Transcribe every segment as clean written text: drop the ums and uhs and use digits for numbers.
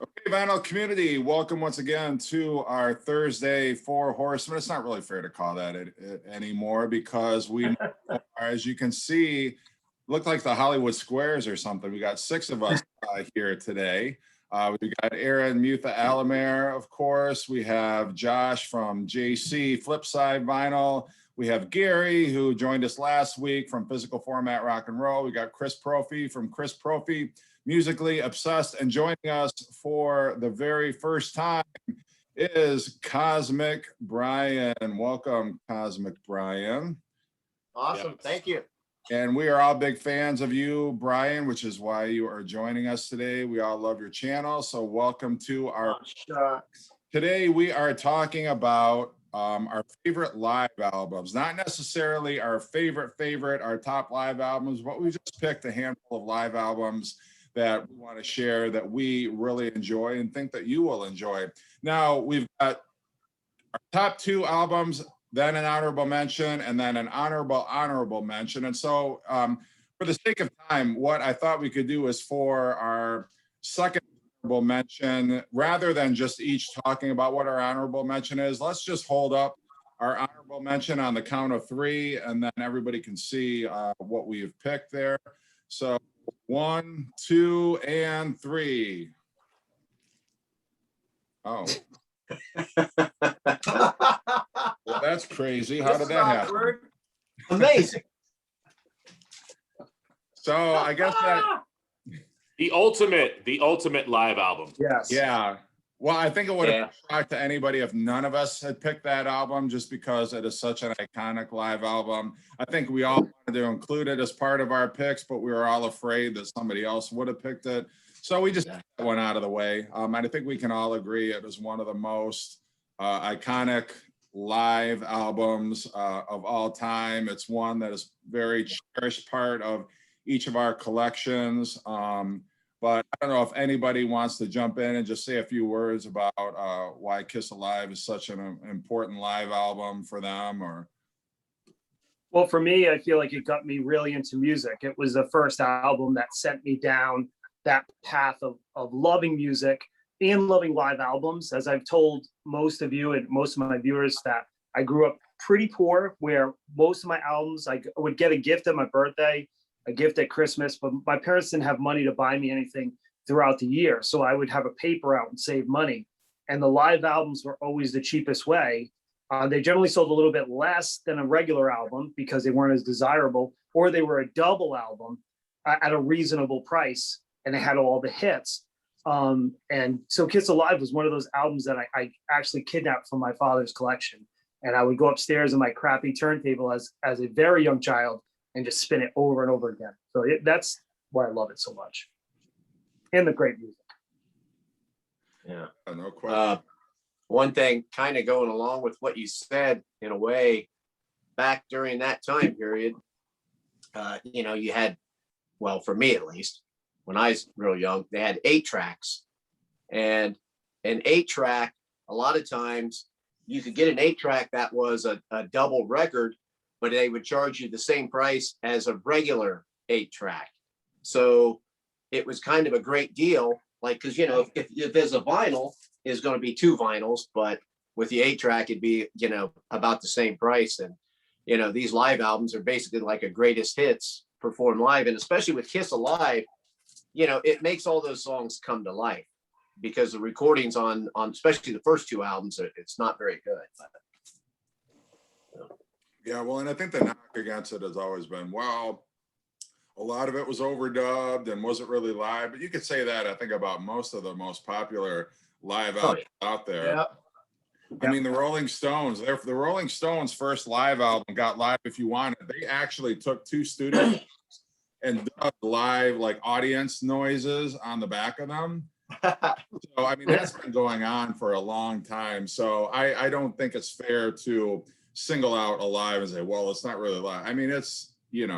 Okay, vinyl community, welcome once again to our Thursday Four Horsemen. It's not really fair to call that it anymore because we are, as you can see, look like the Hollywood Squares or something. We got six of us here today. We got Aaron Mutha Alamere, of course. We have Josh from JC Flipside Vinyl. We have Gary, who joined us last week from Physical Format Rock and Roll. We got Chris Prophy from Chris Prophy Musically Obsessed, and joining us for the very first time is Cosmic Brian. Welcome, Cosmic Brian. Awesome, yes. Thank you. And we are all big fans of you, Brian, which is why you are joining us today. We all love your channel, so welcome to our Today we are talking about our favorite live albums, not necessarily our favorite, our top live albums, but we just picked a handful of live albums that we want to share that we really enjoy and think that you will enjoy. Now, we've got our top two albums, then an honorable mention, and then an honorable mention. And so for the sake of time, what I thought we could do is for our second honorable mention, rather than just each talking about what our honorable mention is, let's just hold up our honorable mention on the count of three, and then everybody can see what we've picked there. So 1, 2, and 3. Oh. Well, that's crazy. How did that happen? Amazing. So I guess that the ultimate live album. Yes. Yeah. Well, I think it would have shocked to anybody if none of us had picked that album, just because it is such an iconic live album. I think we all wanted to include it as part of our picks, but we were all afraid that somebody else would have picked it. So we just got that one out of the way. And I think we can all agree it is one of the most iconic live albums of all time. It's one that is very cherished part of each of our collections. But I don't know if anybody wants to jump in and just say a few words about why Kiss Alive is such an important live album for them, or. Well, for me, I feel like it got me really into music. It was the first album that sent me down that path of loving music and loving live albums. As I've told most of you and most of my viewers, that I grew up pretty poor, where most of my albums, I would get a gift at my birthday, a gift at Christmas, but my parents didn't have money to buy me anything throughout the year. So I would have a paper out and save money. And the live albums were always the cheapest way. They generally sold a little bit less than a regular album because they weren't as desirable, or they were a double album at a reasonable price, and they had all the hits. And so Kiss Alive was one of those albums that I actually kidnapped from my father's collection. And I would go upstairs in my crappy turntable as a very young child and just spin it over and over again. So that's why I love it so much. And the great music. Yeah. No question. One thing kind of going along with what you said, in a way, back during that time period, you had, well, for me at least, when I was real young, they had 8 tracks. And an 8-track, a lot of times you could get an 8-track that was a double record, but they would charge you the same price as a regular 8-track. So it was kind of a great deal. Like, because, if there's a vinyl, is going to be 2 vinyls, but with the 8-track, it'd be, about the same price. And, these live albums are basically like a greatest hits performed live. And especially with Kiss Alive, it makes all those songs come to life, because the recordings on especially the first 2 albums, it's not very good. But, Yeah, well, and I think the knock against it has always been, well, a lot of it was overdubbed and wasn't really live. But you could say that, I think, about most of the most popular live albums out there. Yeah. I mean, the Rolling Stones, the Rolling Stones' first live album, Got Live If You Want It, they actually took 2 studios and did live, like, audience noises on the back of them. So, I mean, that's been going on for a long time. So I don't think it's fair to single out a live and say, well, it's not really live. I mean, it's, it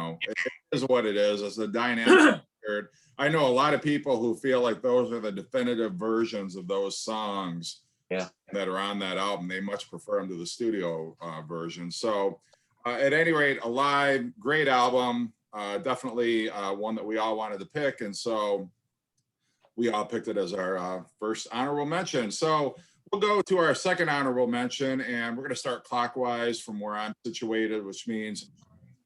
is what it is. It's a dynamic record. I know a lot of people who feel like those are the definitive versions of those songs that are on that album. They much prefer them to the studio version. So at any rate, a live, great album, definitely one that we all wanted to pick. And so we all picked it as our first honorable mention. So we'll go to our second honorable mention, and we're going to start clockwise from where I'm situated, which means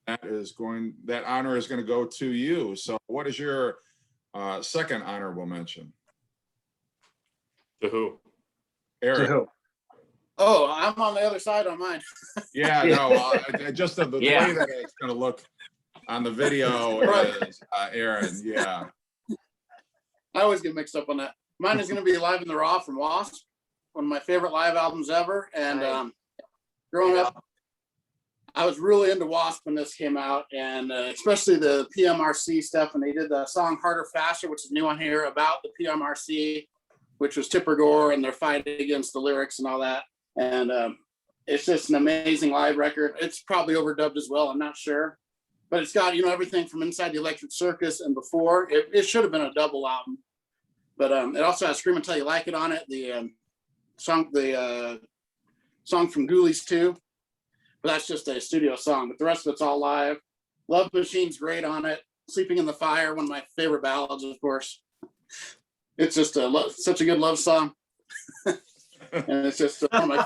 that honor is going to go to you. So what is your second honorable mention? To who? Eric. To who? Oh, I'm on the other side on mine. Yeah, no, just the Yeah. way that it's going to look on the video Right. is Aaron. Yeah. I always get mixed up on that. Mine is going to be Live in the Raw from Wasp, one of my favorite live albums ever. And growing up, I was really into Wasp when this came out, and especially the PMRC stuff. And they did the song Harder, Faster, which is new on here, about the PMRC, which was Tipper Gore and their fight against the lyrics and all that. And it's just an amazing live record. It's probably overdubbed as well, I'm not sure. But it's got, everything from Inside the Electric Circus and before. It should have been a double album. But it also has Scream Until You Like It on it. The song from Ghoulies 2. But that's just a studio song. But the rest of it's all live. Love Machine's great on it. Sleeping in the Fire, one of my favorite ballads, of course. It's just such a good love song. And it's just one of my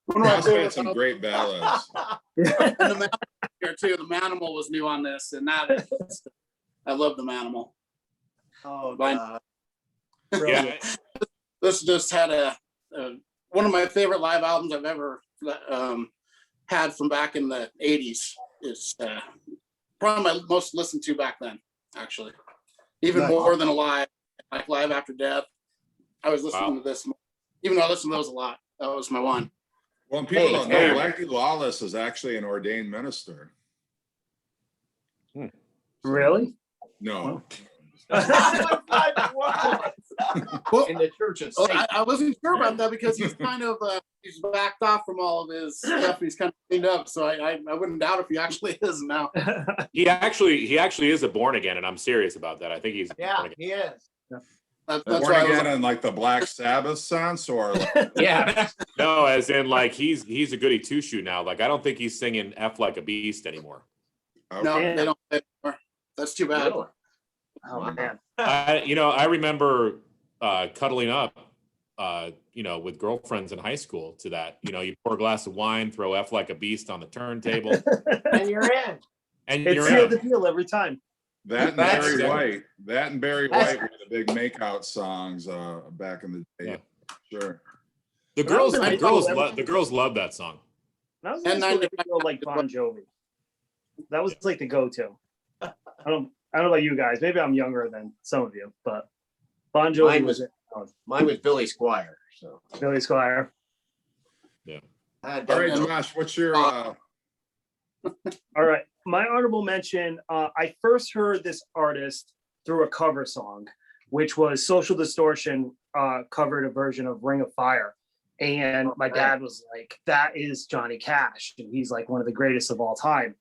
Ross had favorite some songs. great ballads. And the Manimal here too. The Manimal was new on this, and that is, I love the Manimal. Oh, Mine- God. Yeah, This just had one of my favorite live albums I've ever had from back in the 80s. It's probably my most listened to back then, actually. Even Nice. more than Alive, like Live After Death. I was listening Wow. to this, even though I listened to those a lot. That was my one. Well, and people Hey, don't know, Aaron. Blackie Lawless is actually an ordained minister. Really? No. Well, In the Church of well, Satan. I wasn't sure about that because he's kind of he's backed off from all of his stuff. He's kind of cleaned up, so I wouldn't doubt if he actually is now. he actually is a born again, and I'm serious about that. I think he's Yeah, born again. he is. That's Born why I was again in like the Black Sabbath sense, or like, Yeah. No, as in like he's a goody two shoe now. Like I don't think he's singing F like a beast anymore. no, okay. they don't anymore. That's too bad. Really? Oh man. I remember cuddling up, with girlfriends in high school to that. You pour a glass of wine, throw F like a beast on the turntable, And you're in. and It's you're sealed in. the deal every time. That and That's- Barry White. That and Barry That's- White were the big makeout songs back in the day. Sure. The When I was girls, in high the girls, school, the girls love that song. And I was And also 95 like Bon Jovi. That was like the go-to. I don't know about you guys. Maybe I'm younger than some of you, but Bon Jovi Mine was was- it. Oh, Mine was Billy Squire. So Billy Squire. I All right, don't know. Josh, what's your All right. My honorable mention, I first heard this artist through a cover song, which was Social Distortion covered a version of Ring of Fire. And my dad was like, that is Johnny Cash. And he's like one of the greatest of all time.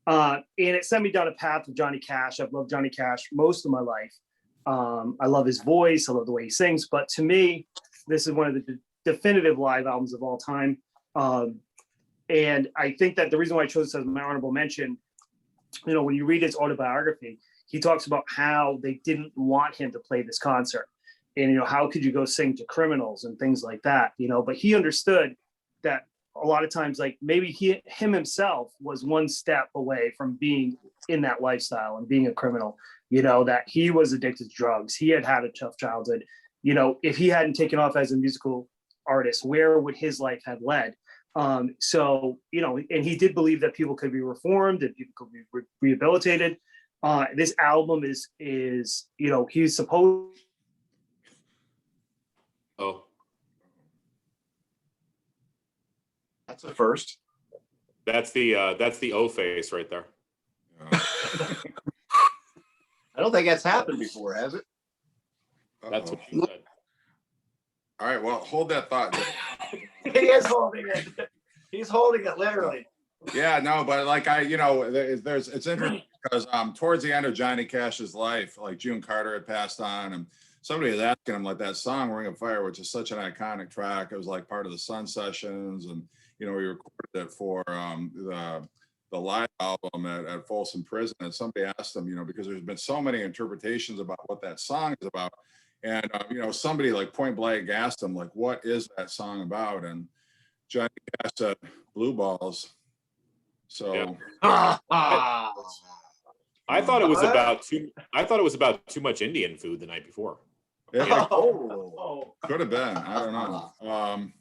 And it sent me down a path of Johnny Cash. I've loved Johnny Cash most of my life. I love his voice. I love the way he sings. But to me, this is one of the definitive live albums of all time. And I think that the reason why I chose this as my honorable mention, when you read his autobiography, he talks about how they didn't want him to play this concert. And, how could you go sing to criminals and things like that, but he understood that a lot of times, like maybe him himself was one step away from being in that lifestyle and being a criminal, that he was addicted to drugs. He had a tough childhood. If he hadn't taken off as a musical artist, where would his life have led? So, and he did believe that people could be reformed and people could be rehabilitated. This album is, he's supposed. Oh, That's the first. that's the O face right there. I don't think that's happened before, has it? That's what she said. All right, well, hold that thought. He is holding it. He's holding it literally. Yeah, no, but like it's interesting because towards the end of Johnny Cash's life, like June Carter had passed on, and somebody was asking him like that song "Ring of Fire," which is such an iconic track. It was like part of the Sun Sessions, and we recorded it for the live album at Folsom Prison. And somebody asked him, because there's been so many interpretations about what that song is about. And, somebody like point blank asked him, like, what is that song about? And Johnny Cash said, Blue Balls. So Yeah. Ah. I thought it was What? about too much Indian food the night before. it Oh. could have been. I don't know.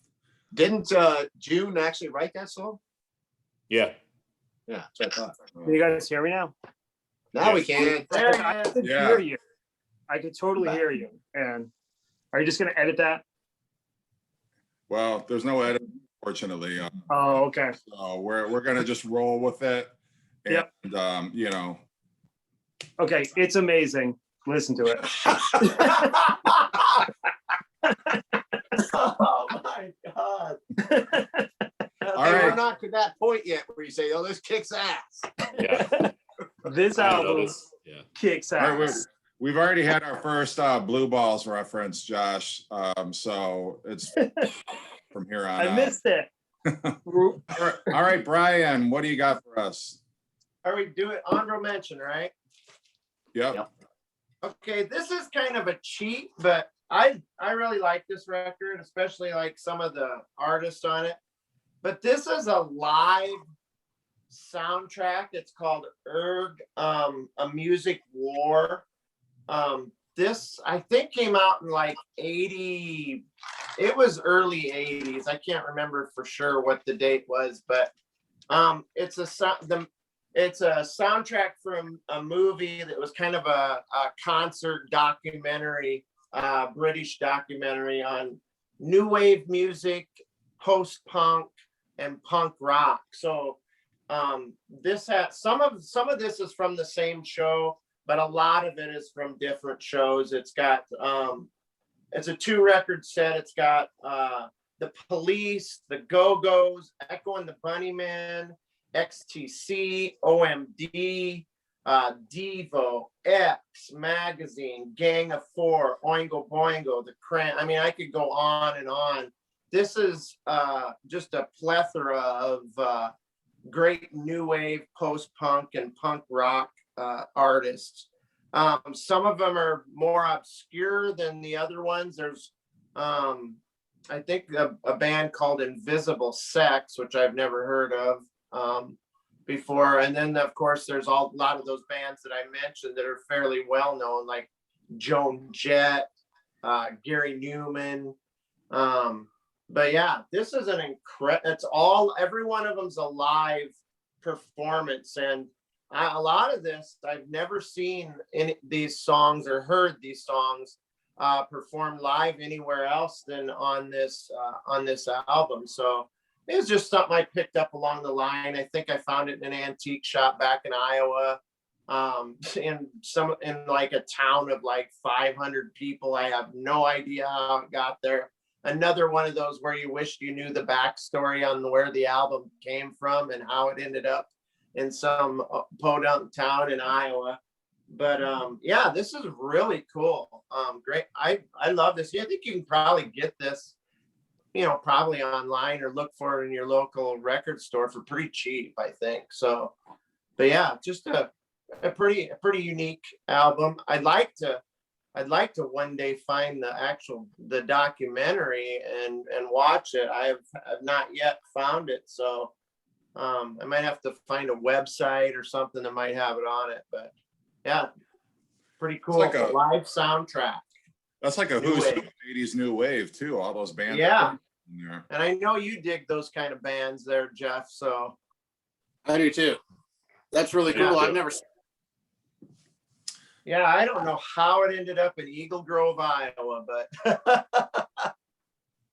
Didn't June actually write that song? Yeah. Yeah, that's what I thought. Can you guys hear me now? Now we can. I could Yeah. hear you. I could totally hear you. And are you just going to edit that? Well, there's no edit, fortunately. Oh, okay. So we're gonna just roll with it. And, Yep. Okay, it's amazing. Listen to it. Oh my God. All We're right. not to that point yet where you say, oh, this kicks ass. Yeah. This I know album this. Yeah. kicks All right, ass. we've already had our first Blue Balls reference, Josh. So it's from here on I out. missed it. All right, Brian, what do you got for us? Are we doing honorable mention, right? Yep. Okay, this is kind of a cheat, but I really like this record, especially like some of the artists on it. But this is a live soundtrack. It's called Erg, A Music War. This I think came out in like 80. It was early 80s. I can't remember for sure what the date was, but it's a soundtrack from a movie that was kind of a concert documentary, British documentary on new wave music, post-punk, and punk rock. So this has some of this is from the same show, but a lot of it is from different shows. It's got it's a 2-record set. It's got the Police, the Go-Go's, Echo and the Bunnymen, XTC, OMD, Devo, X, Magazine, Gang of Four, Oingo Boingo, The Cran. I mean, I could go on and on. This is just a plethora of great new wave, post-punk, and punk rock artists. Some of them are more obscure than the other ones. There's, I think, a band called Invisible Sex, which I've never heard of before. And then, of course, there's a lot of those bands that I mentioned that are fairly well known, like Joan Jett, Gary Newman. But yeah, this is an incredible, every one of them's a live performance. And a lot of this, I've never seen these songs or heard these songs performed live anywhere else than on this album. So it was just something I picked up along the line. I think I found it in an antique shop back in Iowa, in like a town of like 500 people. I have no idea how it got there. Another one of those where you wished you knew the backstory on where the album came from and how it ended up in some podunk town in Iowa. But yeah, this is really cool. Great. I love this. Yeah, I think you can probably get this, probably online or look for it in your local record store for pretty cheap, I think. So, but yeah, just a pretty unique album. I'd like to one day find the documentary and watch it. I've not yet found it, so I might have to find a website or something that might have it on it. But yeah, pretty cool. It's like a live soundtrack. That's like a New who's wave. 80s new wave too. All those bands. Yeah. Yeah. And I know you dig those kind of bands there, Jeff. So I do too. That's really cool. Yeah. I've never. yeah, I don't know how it ended up in Eagle Grove, Iowa, but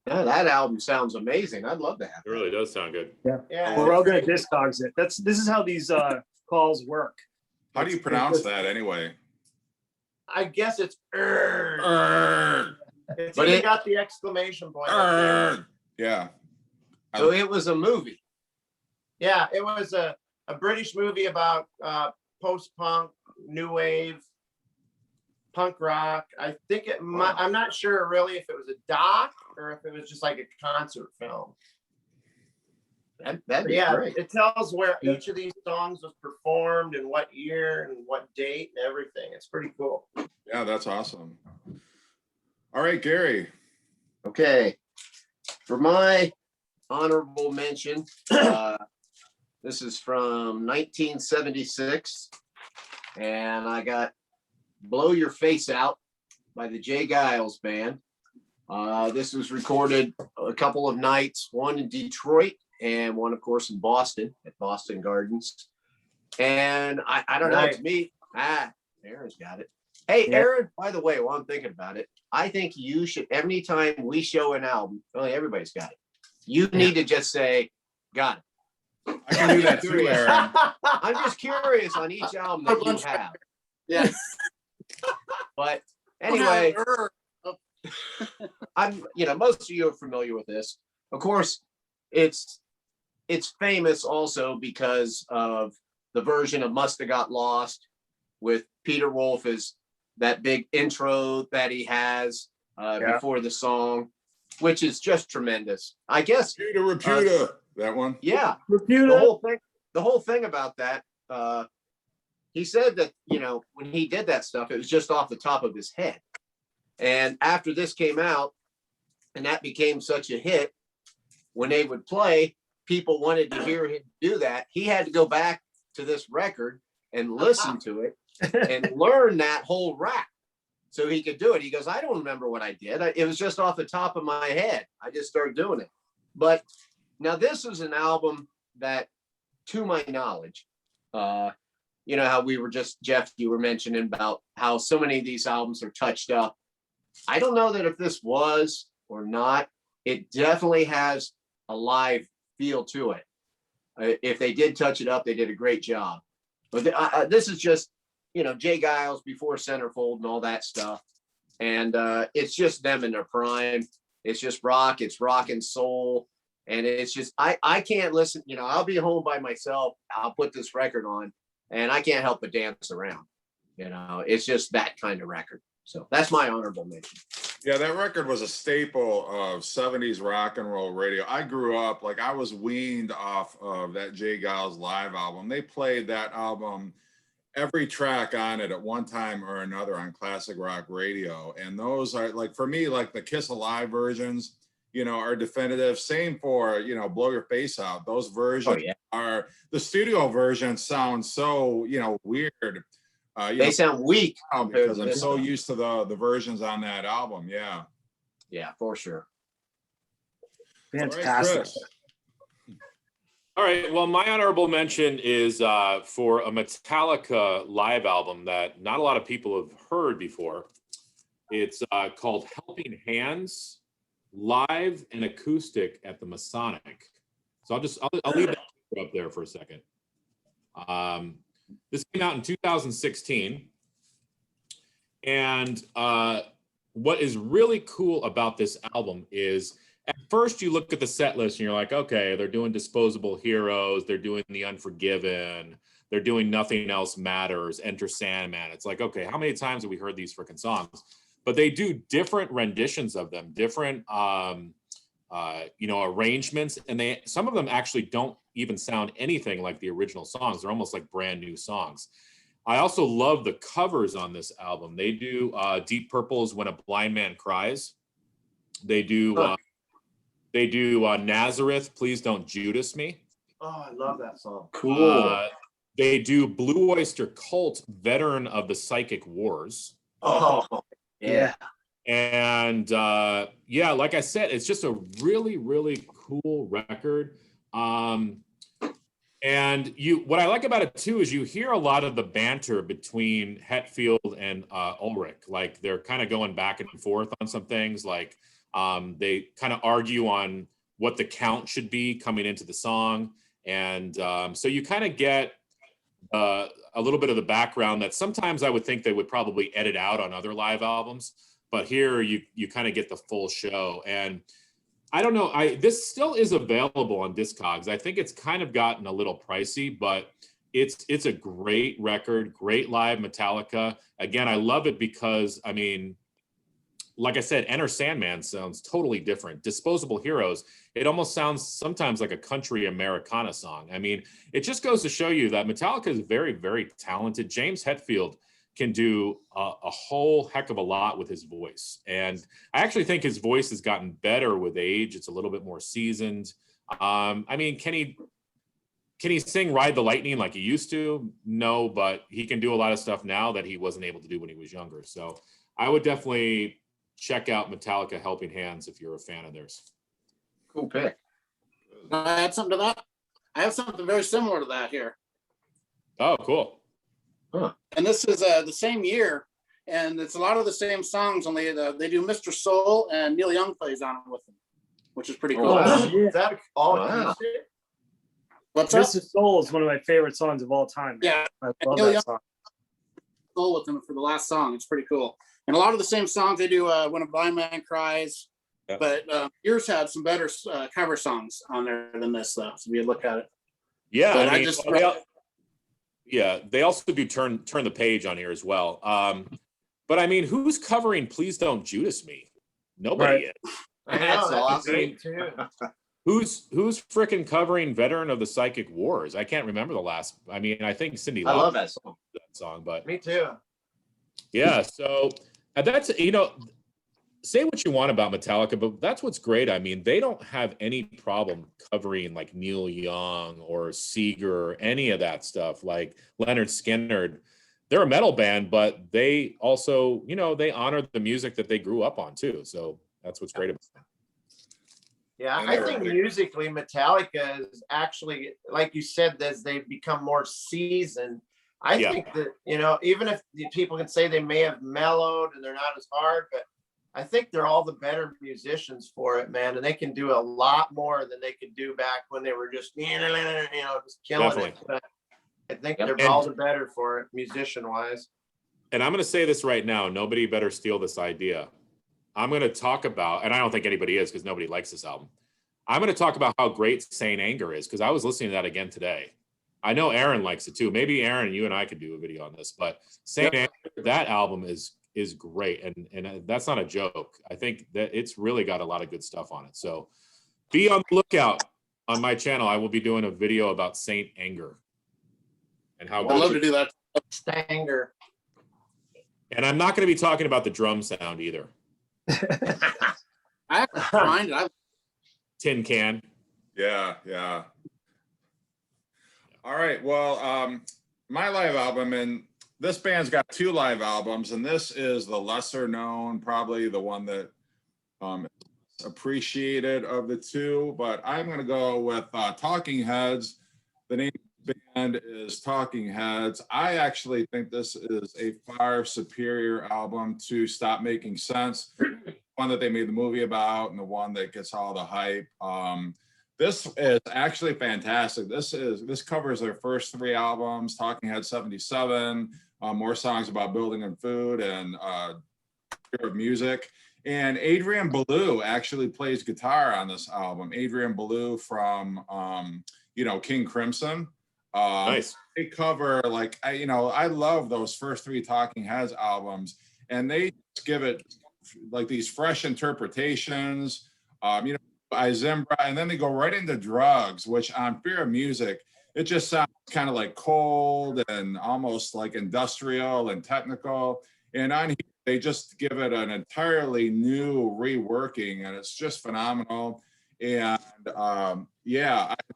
Yeah, that album sounds amazing. I'd love to have It really does sound good. yeah, We're all going to Discogs it. This is how these calls work. How do you pronounce that anyway? I guess it's It's But even it- got the exclamation point. at the end. Yeah. So it was a movie. Yeah, it was a British movie about post-punk, new wave, punk rock. I think I'm not sure really if it was a doc or if it was just like a concert film. That'd But be yeah, great. it tells where each of these songs was performed and what year and what date and everything. It's pretty cool. Yeah, that's awesome. All right, Gary. Okay. For my honorable mention, this is from 1976, and I got Blow Your Face Out by the Jay Giles Band. This was recorded a couple of nights, one in Detroit and one, of course, in Boston at Boston Gardens. And I don't know, to me, Aaron's got it. Hey, Yeah. Aaron, by the way, while I'm thinking about it, I think you should, anytime we show an album, well, everybody's got it. You need to just say, got it. I can do that too, Aaron. I'm just curious on each album that you have. Yes. But anyway, Err. most of you are familiar with this. Of course, it's famous also because of the version of Must Have Got Lost with Peter Wolf as that big intro that he has before the song, which is just tremendous. I guess. Reputa. That one. Yeah. Reputa. The whole thing about that, he said that, when he did that stuff, it was just off the top of his head. And after this came out and that became such a hit, when they would play, people wanted to hear him do that. He had to go back to this record and listen to it and learn that whole rap so he could do it. He goes, I don't remember what I did. It was just off the top of my head. I just started doing it. But now this is an album that, to my knowledge, how we were just, Jeff, you were mentioning about how so many of these albums are touched up. I don't know that if this was or not. It definitely has a live feel to it. If they did touch it up, they did a great job. But this is just, Jay Giles before Centerfold and all that stuff. And it's just them in their prime. It's just rock. It's rock and soul. And it's just, I can't listen. I'll be home by myself. I'll put this record on and I can't help but dance around. It's just that kind of record. So that's my honorable mention. Yeah, that record was a staple of 70s rock and roll radio. I grew up, I was weaned off of that Jay Giles live album. They played that album, every track on it at one time or another on classic rock radio. And those are, for me, the Kiss Alive versions, are definitive. Same for, Blow Your Face Out. Those versions are, the studio versions sound so, weird. They sound weak because I'm so used to the versions on that album. Yeah. Yeah, for sure. Fantastic. All right. Well, my honorable mention is for a Metallica live album that not a lot of people have heard before. It's called Helping Hands, live and acoustic at the Masonic. So I'll leave that up there for a second. This came out in 2016. And what is really cool about this album is at first you look at the set list and you're like, okay, they're doing Disposable Heroes, they're doing The Unforgiven, they're doing Nothing Else Matters, Enter Sandman. It's like, okay, how many times have we heard these freaking songs? But they do different renditions of them, different arrangements, and some of them actually don't even sound anything like the original songs. They're almost like brand new songs. I also love the covers on this album. They do Deep Purple's When a Blind Man Cries. They do Nazareth, Please Don't Judas Me. Oh, I love that song. Cool. They do Blue Oyster Cult, Veteran of the Psychic Wars. Oh, yeah. And like I said, it's just a really, really cool record. And what I like about it too is you hear a lot of the banter between Hetfield and Ulrich. Like they're kind of going back and forth on some things. Like they kind of argue on what the count should be coming into the song. And so you kind of get a little bit of the background that sometimes I would think they would probably edit out on other live albums. But here you kind of get the full show. And I don't know, this still is available on Discogs. I think it's kind of gotten a little pricey, but it's a great record, great live Metallica. Again, I love it because, like I said, Enter Sandman sounds totally different. Disposable Heroes, it almost sounds sometimes like a country Americana song. It just goes to show you that Metallica is very, very talented. James Hetfield can do a whole heck of a lot with his voice. And I actually think his voice has gotten better with age. It's a little bit more seasoned. I mean, can he sing Ride the Lightning like he used to? No, but he can do a lot of stuff now that he wasn't able to do when he was younger. So I would definitely check out Metallica Helping Hands if you're a fan of theirs. Cool pick. I add something to that. I have something very similar to that here. Oh, cool. And this is the same year, and it's a lot of the same songs, only they do Mr. Soul, and Neil Young plays on it with them, which is pretty cool. Oh, wow. Is that all Wow. acoustic? What's up? Mr. Soul is one of my favorite songs of all time. Man. Yeah, I love Neil that Young- song. Soul with them for the last song. It's pretty cool. And a lot of the same songs they do When a Blind Man Cries, Yeah. but yours had some better cover songs on there than this, though. So if you look at it. Yeah, But I I mean, just- they also do turn the page on here as well. But I mean, who's covering "Please Don't Judas Me"? Nobody is. I know, That's that's awesome. great too. Who's freaking covering "Veteran of the Psychic Wars"? I can't remember the last. I mean, I think Cindy I Lauper love that song. did that song, but Me too. yeah. So that's, say what you want about Metallica, but that's what's great. I mean, they don't have any problem covering like Neil Young or Seeger or any of that stuff, like Leonard Skinner. They're a metal band, but they also, they honor the music that they grew up on too. So that's what's great about it. Yeah, And I they're think big. musically Metallica is actually, like you said, as they've become more seasoned. I Yeah. think that, even if the people can say they may have mellowed and they're not as hard, but I think they're all the better musicians for it, man. And they can do a lot more than they could do back when they were just, just killing Definitely. it. But I think Yep. they're all the better for it, musician wise. And I'm going to say this right now. Nobody better steal this idea. I'm going to talk about, and I don't think anybody is because nobody likes this album. I'm going to talk about how great Saint Anger is because I was listening to that again today. I know Aaron likes it too. Maybe Aaron, you and I could do a video on this, but Saint Anger, that album is great. And that's not a joke. I think that it's really got a lot of good stuff on it. So be on the lookout on my channel. I will be doing a video about Saint Anger and how I'd love to do that. Stanger. And I'm not going to be talking about the drum sound either. I have to find it. Tin Can. Yeah. All right. Well, my live album, and this band's got 2 live albums, and this is the lesser known, probably the one that is appreciated of the 2. But I'm going to go with Talking Heads. The name of the band is Talking Heads. I actually think this is a far superior album to Stop Making Sense, one that they made the movie about and the one that gets all the hype. This is actually fantastic. This covers their first 3 albums, Talking Heads 77, more songs about building and food, and Fear of Music. And Adrian Belew actually plays guitar on this album. Adrian Belew from King Crimson. Nice. They cover I love those first 3 Talking Heads albums, and they just give it like these fresh interpretations. Izimbra, and then they go right into Drugs, which on Fear of Music, it just sounds kind of like cold and almost like industrial and technical. And on here, they just give it an entirely new reworking, and it's just phenomenal. And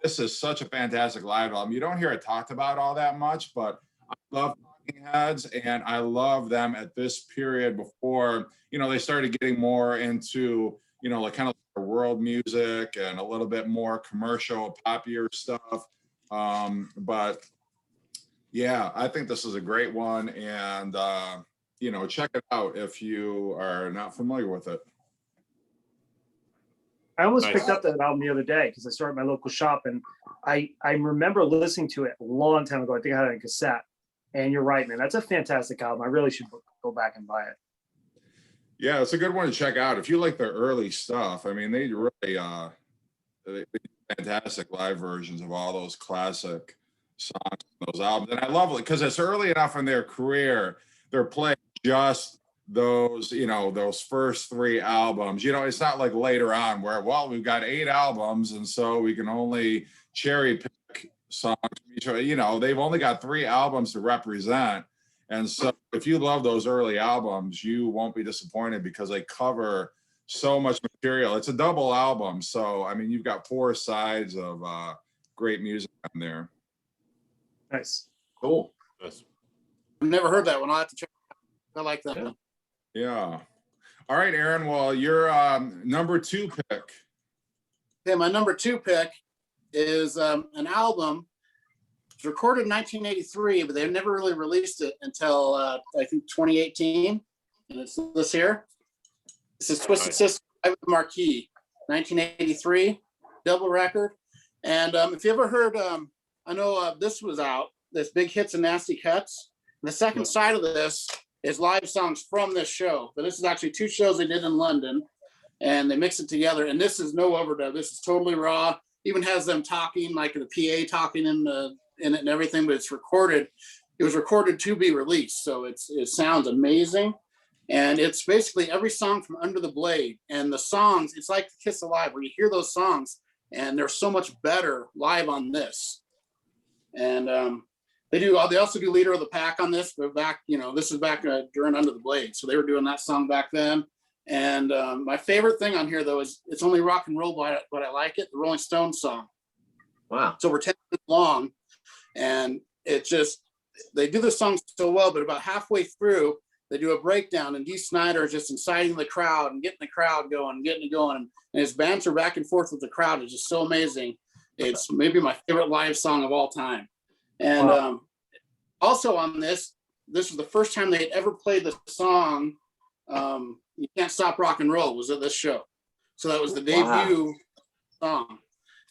this is such a fantastic live album. You don't hear it talked about all that much, but I love Talking Heads, and I love them at this period before, they started getting more into, like kind of world music and a little bit more commercial, poppier stuff. But yeah, I think this is a great one, and check it out if you are not familiar with it. I almost Nice. picked up that album the other day because I started my local shop, and I remember listening to it a long time ago. I think I had it on cassette. And you're right, man. That's a fantastic album. I really should go back and buy it. Yeah, it's a good one to check out if you like their early stuff. I mean, they really they do fantastic live versions of all those classic songs, those albums, and I love it because it's early enough in their career. They're playing just those, those first 3 albums. It's not like later on where, we've got 8 albums, and so we can only cherry pick songs from each other. They've only got 3 albums to represent. And so if you love those early albums, you won't be disappointed because they cover so much material. It's a double album. So, I mean, you've got 4 sides of great music on there. Nice. Cool. Yes. I've never heard that one. I'll have to check it out. I like that. Yeah. Yeah. All right, Aaron. Well, your number 2 pick. Okay, my number 2 pick is an album. It was recorded in 1983, but they never really released it until I think 2018. And it's this here. This is Twisted Sister Live at the Marquee, 1983, double record. And if you ever heard, I know this was out, this Big Hits and Nasty Cuts. The second side of this is live songs from this show. But this is actually 2 shows they did in London, and they mix it together. And this is no overdub. This is totally raw. Even has them talking, like the PA talking in it and everything, but it's recorded. It was recorded to be released. So it sounds amazing. And it's basically every song from Under the Blade. And the songs, it's like Kiss Alive, where you hear those songs and they're so much better live on this. And they also do Leader of the Pack on this, but back, this is back during Under the Blade. So they were doing that song back then. And my favorite thing on here, though, is it's only rock and roll, but I like it, the Rolling Stones song. Wow. It's over 10 minutes long. And they do the song so well, but about halfway through, they do a breakdown, and Dee Snider is just inciting the crowd and getting the crowd going, getting it going. And his banter back and forth with the crowd is just so amazing. It's maybe my favorite live song of all time. And also on this was the first time they had ever played the song You Can't Stop Rock and Roll was at this show. So that was the debut song.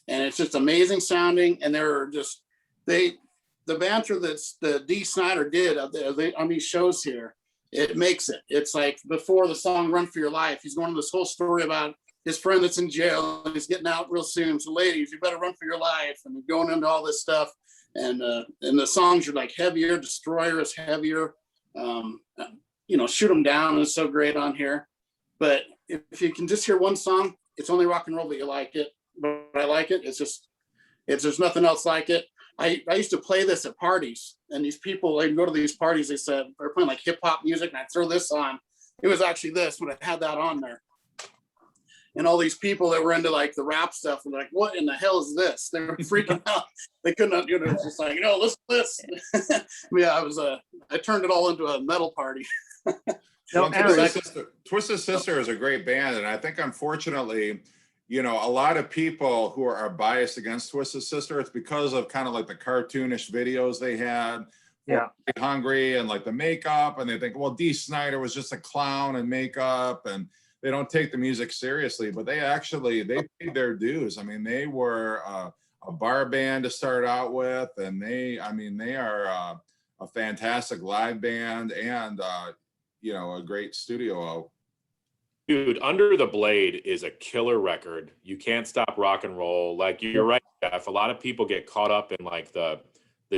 And it's just amazing sounding. And the banter that Dee Snider did on these shows here, it makes it. It's like before the song Run for Your Life, he's going to this whole story about his friend that's in jail and he's getting out real soon. So ladies, you better run for your life. And going into all this stuff. And the songs are like heavier. Destroyer is heavier. Shoot 'em down is so great on here. But if you can just hear one song, it's only rock and roll, but you like it. But I like it. There's nothing else like it. I used to play this at parties, and these people, they'd go to these parties, they said, they're playing like hip hop music, and I'd throw this on. It was actually this when I had that on there. And all these people that were into like the rap stuff were like, what in the hell is this? They were freaking out. They couldn't, it's just like, listen to this. Yeah, I turned it all into a metal party. Twisted Sister is a great band. And I think, unfortunately, a lot of people who are biased against Twisted Sister, it's because of kind of like the cartoonish videos they had. Yeah. Hungry and like the makeup. And they think, well, Dee Snider was just a clown in makeup. And they don't take the music seriously, but they paid their dues. I mean, they were a bar band to start out with. And they are a fantastic live band and, a great studio. Dude, Under the Blade is a killer record. You Can't Stop Rock and Roll. Like, you're right, Jeff. A lot of people get caught up in like the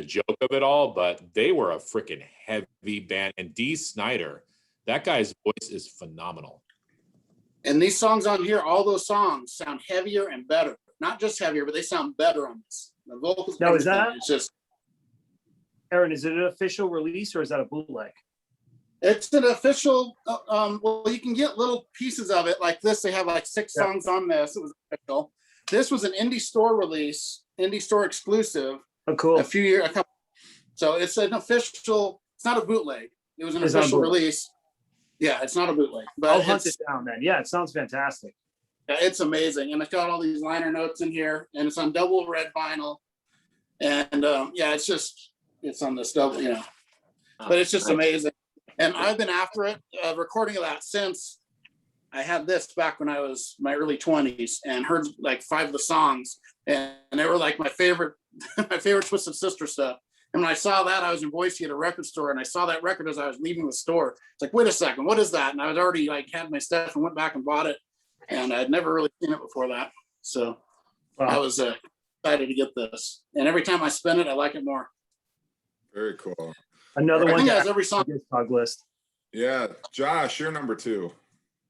joke of it all, but they were a freaking heavy band. And Dee Snider, that guy's voice is phenomenal. And these songs on here, all those songs sound heavier and better. Not just heavier, but they sound better on this. The vocals. Now, is that, it's just, Aaron, is it an official release or is that a bootleg? it's an official, well, you can get little pieces of it like this. They have like 6 songs on this. It was official. This was an indie store release, indie store exclusive. Oh, cool. So it's an official, it's not a bootleg. It was an official release. Yeah, it's not a bootleg. But I'll hunt it down then. Yeah, it sounds fantastic. Yeah, it's amazing. And it's got all these liner notes in here, and it's on double red vinyl. And it's on this double, but it's just amazing. And I've been after it, recording of that since I had this back when I was my early 20s and heard like 5 of the songs, and they were like my favorite Twisted Sister stuff. And when I saw that, I was in Boise at a record store, and I saw that record as I was leaving the store. It's like, wait a second, what is that? And I was already like had my stuff and went back and bought it, and I'd never really seen it before that. So I was excited to get this, and every time I spin it, I like it more. Very cool. Another one. I think it has every song. List. Yeah, Josh, you're number 2.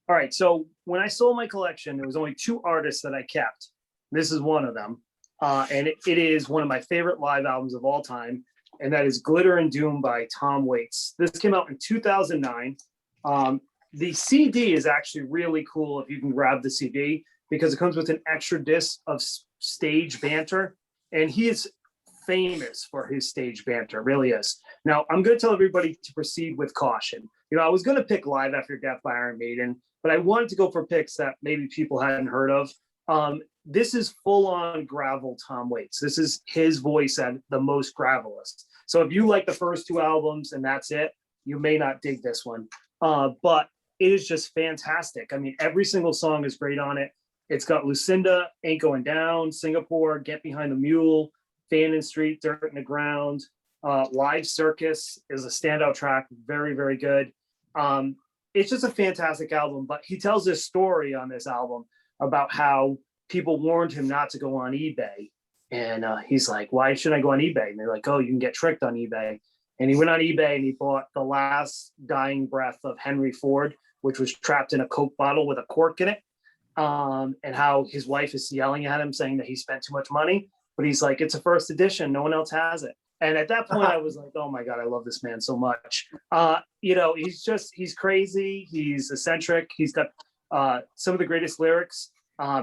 All right. So when I sold my collection, there was only 2 artists that I kept. This is one of them. And it is one of my favorite live albums of all time. and that is Glitter and Doom by Tom Waits. This came out in 2009. The CD is actually really cool if you can grab the CD, because it comes with an extra disc of stage banter, and he is famous for his stage banter, really is. Now, I'm going to tell everybody to proceed with caution. I was going to pick Live After Death by Iron Maiden, but I wanted to go for picks that maybe people hadn't heard of. This is full-on gravel Tom Waits. This is his voice at the most gravelest. So if you like the first two albums and that's it, you may not dig this one. But it is just fantastic. I mean, every single song is great on it. It's got Lucinda, Ain't Going Down, Singapore, Get Behind the Mule, Fan in Street, Dirt in the Ground. Live Circus is a standout track. Very, very good. It's just a fantastic album, but he tells this story on this album about how people warned him not to go on eBay. And he's like, why should I go on eBay? And they're like, oh, you can get tricked on eBay. And he went on eBay and he bought The Last Dying Breath of Henry Ford, which was trapped in a Coke bottle with a cork in it. And how his wife is yelling at him saying that he spent too much money. But he's like, it's a first edition. No one else has it. And at that point, I was like, oh my God, I love this man so much. He's crazy. He's eccentric. He's got some of the greatest lyrics.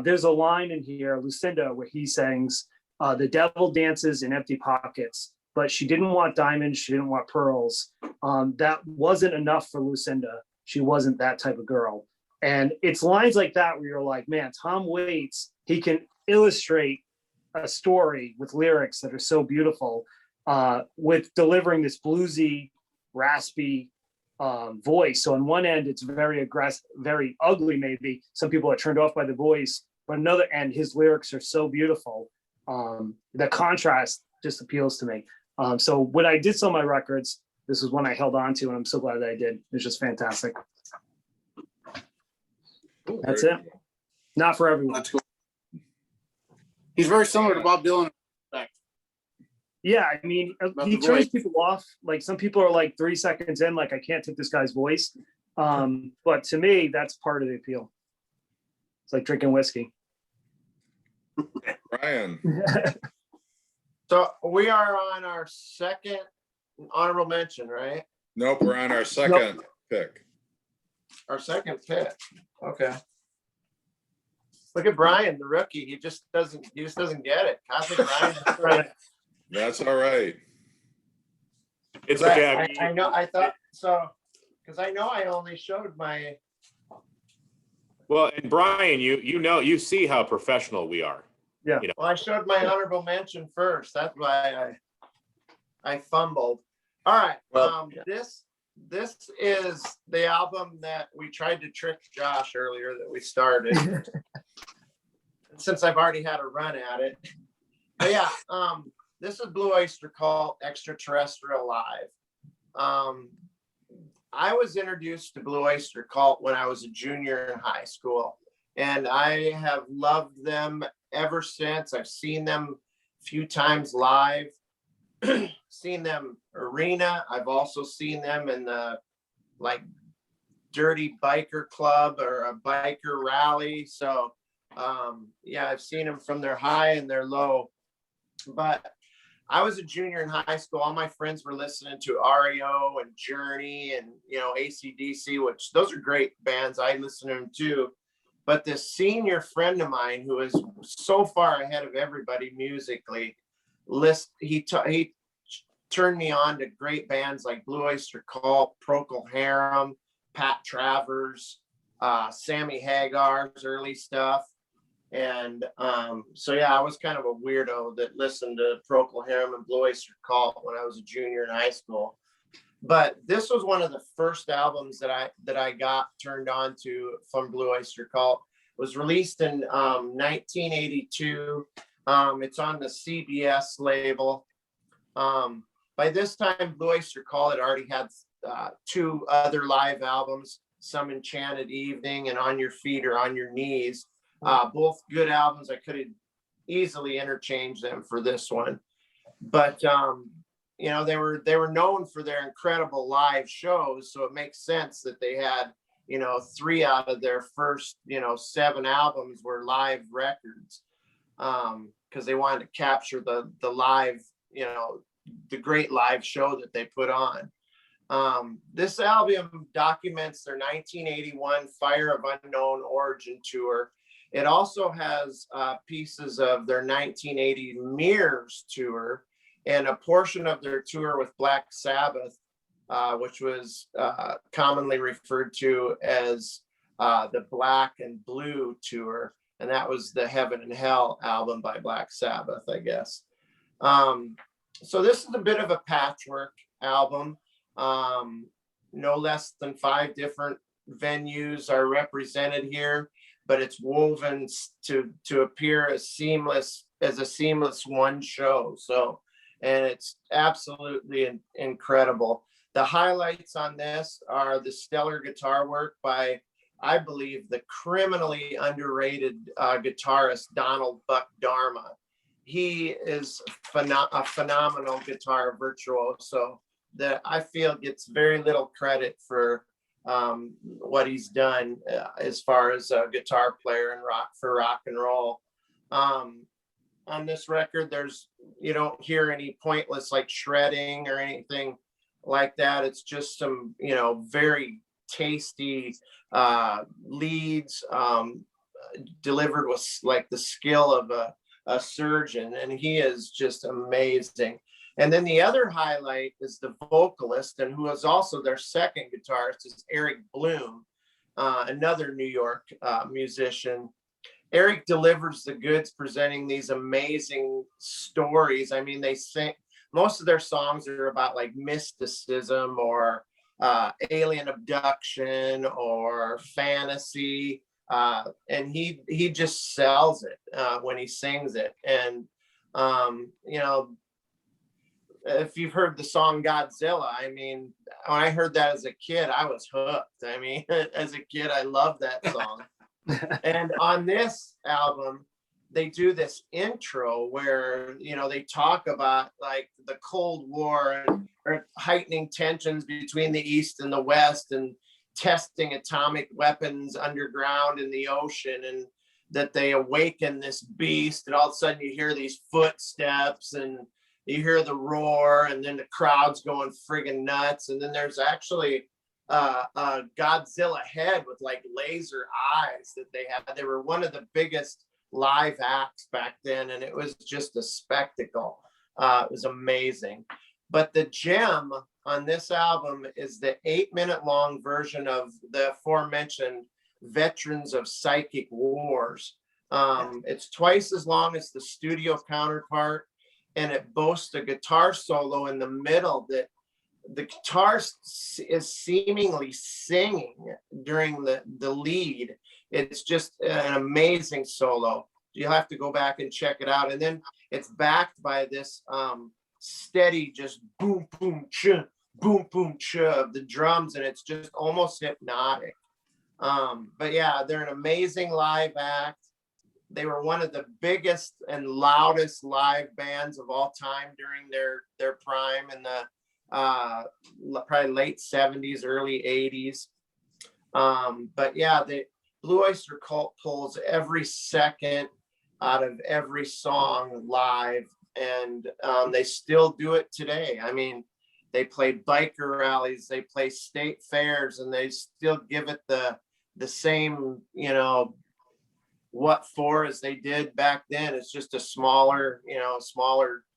There's a line in here, Lucinda, where he sings, the devil dances in empty pockets, but she didn't want diamonds. She didn't want pearls. That wasn't enough for Lucinda. She wasn't that type of girl. And it's lines like that where you're like, man, Tom Waits, he can illustrate a story with lyrics that are so beautiful, with delivering this bluesy, raspy voice. So on one end, it's very aggressive, very ugly, maybe. Some people are turned off by the voice, but on another end, his lyrics are so beautiful. The contrast just appeals to me. So when I did sell my records, this is one I held on to, and I'm so glad that I did. It's just fantastic. That's it. Not for everyone. That's cool. He's very similar to Bob Dylan. Yeah, I mean, he turns people off. Like, some people are like 3 seconds in, like, I can't take this guy's voice. But to me, that's part of the appeal. It's like drinking whiskey. Brian. So we are on our second honorable mention, right? Nope, we're on our second pick. Our second pick. Okay. Look at Brian, the rookie. He just doesn't get it. I think Brian. That's all right. It's Right, okay. I know. I thought so because I know I only showed my. Well, and Brian, you see how professional we are. Yeah. You know. Well, I showed my honorable mention first. That's why I fumbled. All right. Well, This is the album that we tried to trick Josh earlier that we started. Since I've already had a run at it. But yeah, this is Blue Oyster Cult Extraterrestrial Live. I was introduced to Blue Oyster Cult when I was a junior in high school, and I have loved them ever since. I've seen them a few times live, seen them arena. I've also seen them in the dirty biker club or a biker rally. So yeah, I've seen them from their high and their low. But I was a junior in high school. All my friends were listening to REO and Journey and, AC/DC, which those are great bands. I listen to them too. But this senior friend of mine who is so far ahead of everybody musically, he turned me on to great bands like Blue Oyster Cult, Procol Harum, Pat Travers, Sammy Hagar's early stuff. And so yeah, I was kind of a weirdo that listened to Procol Harum and Blue Oyster Cult when I was a junior in high school. But this was one of the first albums that I got turned on to from Blue Oyster Cult. It was released in 1982. It's on the CBS label. By this time, Blue Oyster Cult had already had 2 other live albums, Some Enchanted Evening and On Your Feet or On Your Knees. Both good albums. I could have easily interchanged them for this one, but they were known for their incredible live shows, so it makes sense that they had 3 out of their first 7 albums were live records, because they wanted to capture the live great live show that they put on. This album documents their 1981 Fire of Unknown Origin tour. It also has pieces of their 1980 Mirrors tour and a portion of their tour with Black Sabbath, which was commonly referred to as the Black and Blue tour. And that was the Heaven and Hell album by Black Sabbath, I guess. So this is a bit of a patchwork album. No less than 5 different venues are represented here, but it's woven to appear as a seamless one show. So, and it's absolutely incredible. The highlights on this are the stellar guitar work by, I believe, the criminally underrated guitarist Donald Buck Dharma. He is a phenomenal guitar virtuoso that I feel gets very little credit for what he's done as far as a guitar player and rock and roll. On this record, you don't hear any pointless like shredding or anything like that. It's just some, very tasty leads delivered with like the skill of a surgeon, and he is just amazing. And then the other highlight is the vocalist, and who is also their second guitarist, is Eric Bloom, another New York musician. Eric delivers the goods, presenting these amazing stories. I mean, they sing, most of their songs are about like mysticism or alien abduction or fantasy. And he just sells it when he sings it. And, if you've heard the song Godzilla, I mean, when I heard that as a kid, I was hooked. I mean, as a kid, I loved that song. And on this album, they do this intro where, they talk about like the Cold War or heightening tensions between the East and the West and testing atomic weapons underground in the ocean, and that they awaken this beast, and all of a sudden you hear these footsteps and you hear the roar, and then the crowd's going friggin' nuts. And then there's actually a Godzilla head with like laser eyes that they had. They were one of the biggest live acts back then, and it was just a spectacle. It was amazing. But the gem on this album is the 8-minute long version of the aforementioned Veterans of Psychic Wars. It's twice as long as the studio counterpart, and it boasts a guitar solo in the middle that the guitar is seemingly singing during the lead. It's just an amazing solo. You'll have to go back and check it out. And then it's backed by this steady, just boom, boom, cha of the drums, and it's just almost hypnotic. But yeah, they're an amazing live act. They were one of the biggest and loudest live bands of all time during their prime in the probably late 70s, early 80s. But yeah, the Blue Oyster Cult pulls every second out of every song live, and they still do it today. I mean, they play biker rallies, they play state fairs, and they still give it the same, what for as they did back then. It's just a smaller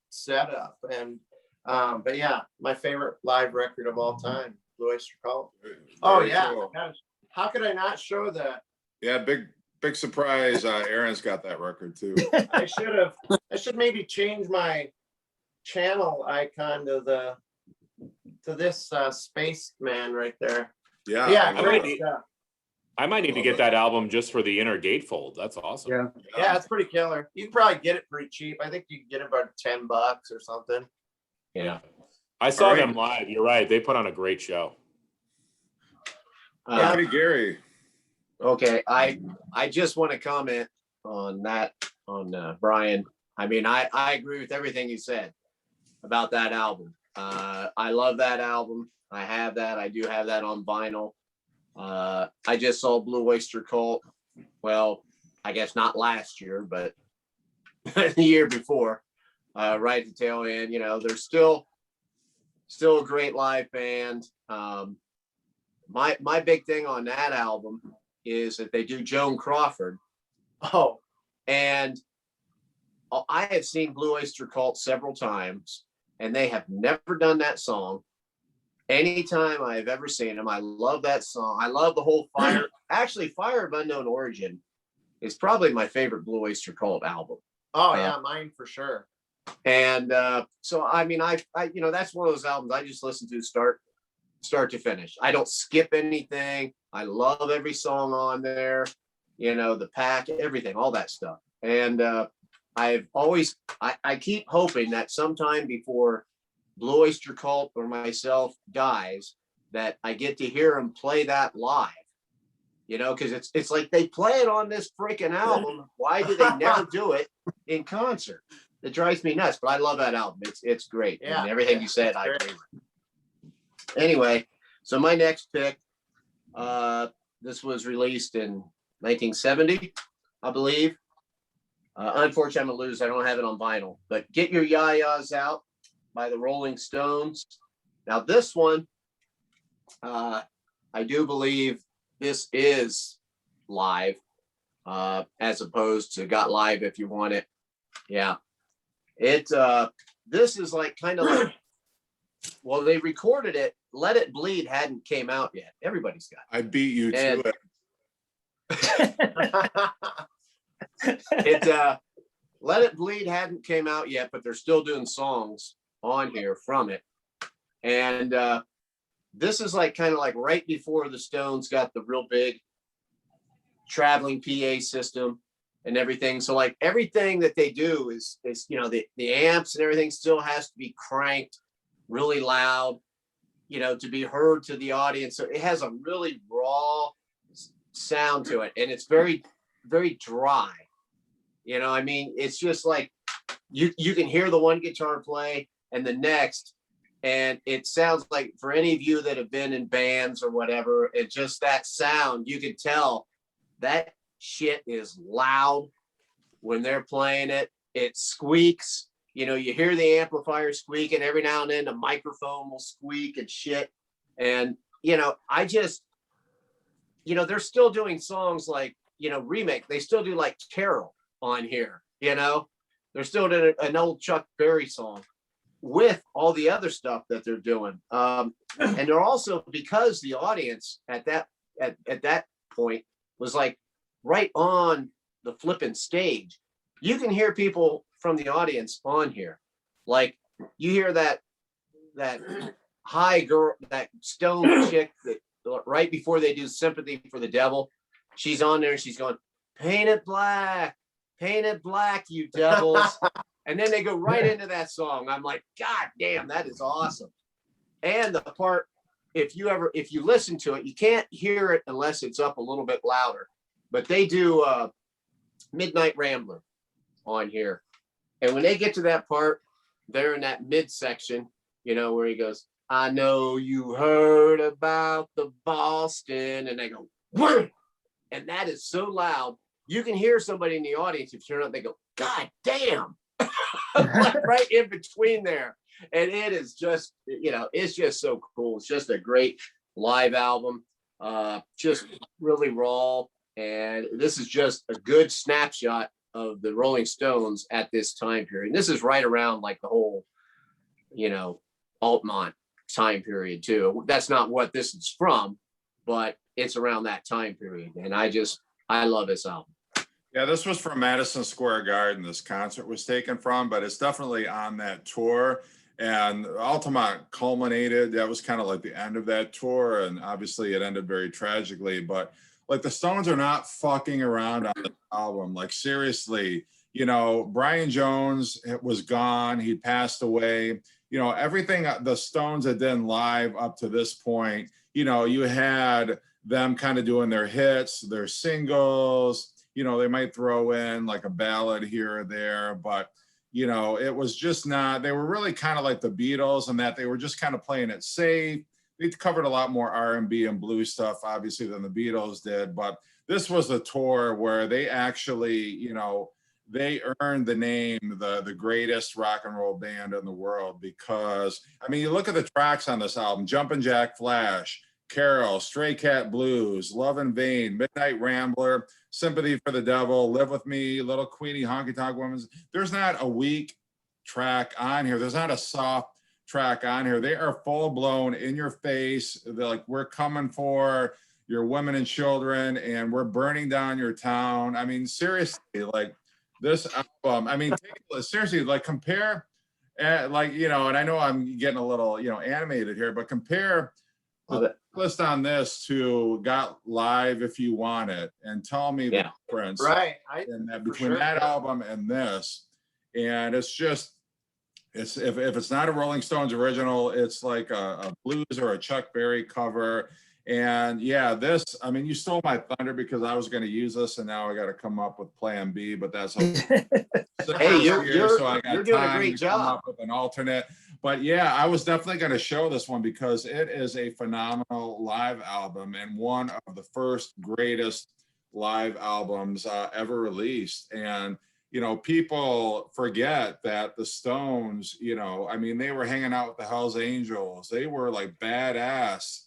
setup. And but yeah, my favorite live record of all time, Blue Oyster Cult. Oh yeah, cool. How could I not show that? Yeah, big surprise. Aaron's got that record too. I should maybe change my channel icon to this spaceman right there. Yeah, I might need to get that album just for the inner gatefold. That's awesome. Yeah, it's pretty killer. You can probably get it pretty cheap. I think you can get it about $10 or something. Yeah. I saw them live. You're right. They put on a great show. Hey, Gary. Okay, I just want to comment on that, on Brian. I mean, I agree with everything you said about that album. I love that album. I have that. I do have that on vinyl. I just saw Blue Oyster Cult. Well, I guess not last year, but the year before. right at the tail end. You know, they're still a great live band. My big thing on that album is that they do Joan Crawford. Oh, And I have seen Blue Oyster Cult several times, and they have never done that song. Anytime I've ever seen them, I love that song. I love the whole Fire. Actually, Fire of Unknown Origin is probably my favorite Blue Oyster Cult album. oh yeah, mine for sure. And so, I mean, I, you know, that's one of those albums I just listen to start to finish. I don't skip anything. I love every song on there. You know, the pack, everything, all that stuff. And I've always, I keep hoping that sometime before Blue Oyster Cult or myself dies, that I get to hear them play that live. You know, because it's like they play it on this freaking album. Why do they never do it in concert? It drives me nuts. But I love that album. It's great. Yeah, And everything you said, I agree with. Anyway, so my next pick, this was released in 1970, I believe. Unfortunately, I'm gonna lose. I don't have it on vinyl. But Get Your Ya-Ya's Out by the Rolling Stones. Now this one, I do believe this is live, as opposed to Got Live If You Want It. Yeah, this is like kind of like, well, they recorded it. Let It Bleed hadn't came out yet. Everybody's got it. I beat you And- to it. Let It Bleed hadn't came out yet, but they're still doing songs on here from it. And this is like kind of like right before the Stones got the real big traveling PA system and everything. So like everything that they do is you know, the amps and everything still has to be cranked really loud, you know, to be heard to the audience. So it has a really raw sound to it, and it's very, very dry. You know, I mean, it's just like you can hear the one guitar play and the next, and it sounds like, for any of you that have been in bands or whatever, it's just that sound. You can tell that shit is loud when they're playing it. It squeaks. You know, you hear the amplifier squeaking every now and then. The microphone will squeak and shit. And, you know, I just, you know, they're still doing songs like, you know, remake. They still do like Carol on here, you know. They're still doing an old Chuck Berry song with all the other stuff that they're doing. And they're also, because the audience at that point was like right on the flipping stage, you can hear people from the audience on here. Like you hear that high girl, that Stone chick that right before they do Sympathy for the Devil, she's on there and she's going, paint it black, you devils. And then they go right into that song. I'm like, God damn, that is awesome. And the part, if you listen to it, you can't hear it unless it's up a little bit louder. But they do Midnight Rambler on here. And when they get to that part, they're in that midsection, you know, where he goes, I know you heard about the Boston. And they go, Word! And that is so loud. You can hear somebody in the audience, if you turn up, they go, God damn. Right in between there. And it is just, you know, it's just so cool. It's just a great live album, just really raw. And this is just a good snapshot of the Rolling Stones at this time period. And this is right around like the whole, you know, Altamont time period too. That's not what this is from, but it's around that time period. And I love this album. Yeah, this was from Madison Square Garden. This concert was taken from, but it's definitely on that tour. And Altamont culminated. That was kind of like the end of that tour. And obviously it ended very tragically. But like the Stones are not fucking around on this album. Like seriously, you know, Brian Jones was gone. He passed away. You know, everything the Stones had done live up to this point, you know, you had them kind of doing their hits, their singles. You know, they might throw in like a ballad here or there, but, you know, it was just not, they were really kind of like the Beatles in that they were just kind of playing it safe. They covered a lot more R&B and blues stuff, obviously, than the Beatles did. But this was a tour where they actually, you know, they earned the name, the greatest rock and roll band in the world, because, I mean, you look at the tracks on this album: Jumpin' Jack Flash, Carol, Stray Cat Blues, Love in Vain, Midnight Rambler, Sympathy for the Devil, Live With Me, Little Queenie, Honky Tonk Women's. There's not a weak track on here. There's not a soft track on here. They are full blown, in your face. They're like, we're coming for your women and children, and we're burning down your town. I mean, seriously, like this album, I mean, seriously, like compare, like, you know, and I know I'm getting a little, you know, animated here, but compare the list on this to Got Live If You Want It, and tell me the difference in that, between that album and this. And it's just, it's, if it's not a Rolling Stones original, it's like a blues or a Chuck Berry cover. And yeah, this, I mean, you stole my thunder, because I was going to use this, and now I got to come up with plan B, but that's okay. Hey, you're doing a great job. Come up with an alternate. But yeah, I was definitely going to show this one, because it is a phenomenal live album, and one of the first greatest live albums ever released. And, you know, people forget that the Stones, you know, I mean, they were hanging out with the Hells Angels. They were like badass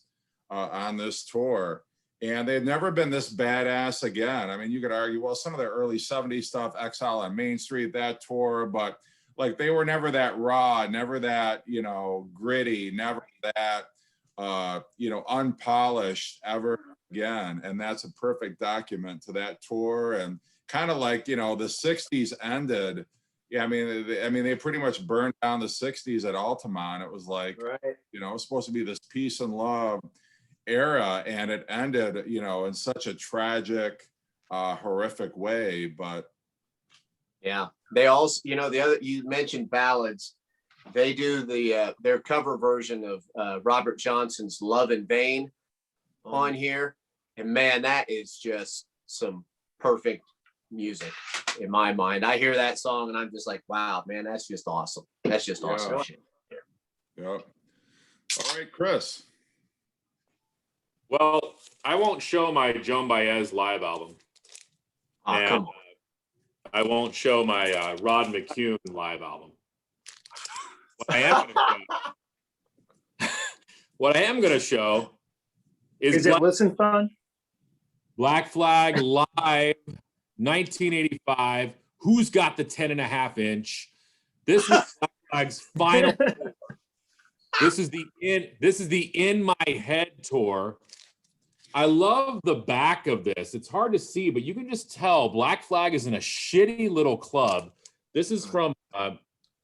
on this tour, and they've never been this badass again. I mean, you could argue, well, some of their early 70s stuff, Exile on Main Street, that tour, but like they were never that raw, never that, you know, gritty, never that, you know, unpolished ever again. And that's a perfect document to that tour. And kind of like, you know, the 60s ended. Yeah, I mean, they pretty much burned down the 60s at Altamont. It was like, you know, it was supposed to be this peace and love era, and it ended, you know, in such a tragic, horrific way. But yeah, they also, you know, the other, you mentioned ballads. They do the their cover version of Robert Johnson's Love in Vain on here, and man, that is just some perfect music in my mind. I hear that song and I'm just like, wow, man, that's just awesome. That's just awesome shit. Yeah. All right, Chris. Well, I won't show my Joan Baez live album. Oh, come on. I won't show my Rod McCune live album. What I am going to show is it Listen Fun? Black Flag live 1985. Who's got the 10.5-inch? This is Black Flag's final tour. This is the In My Head tour. I love the back of this. It's hard to see, but you can just tell Black Flag is in a shitty little club. This is from a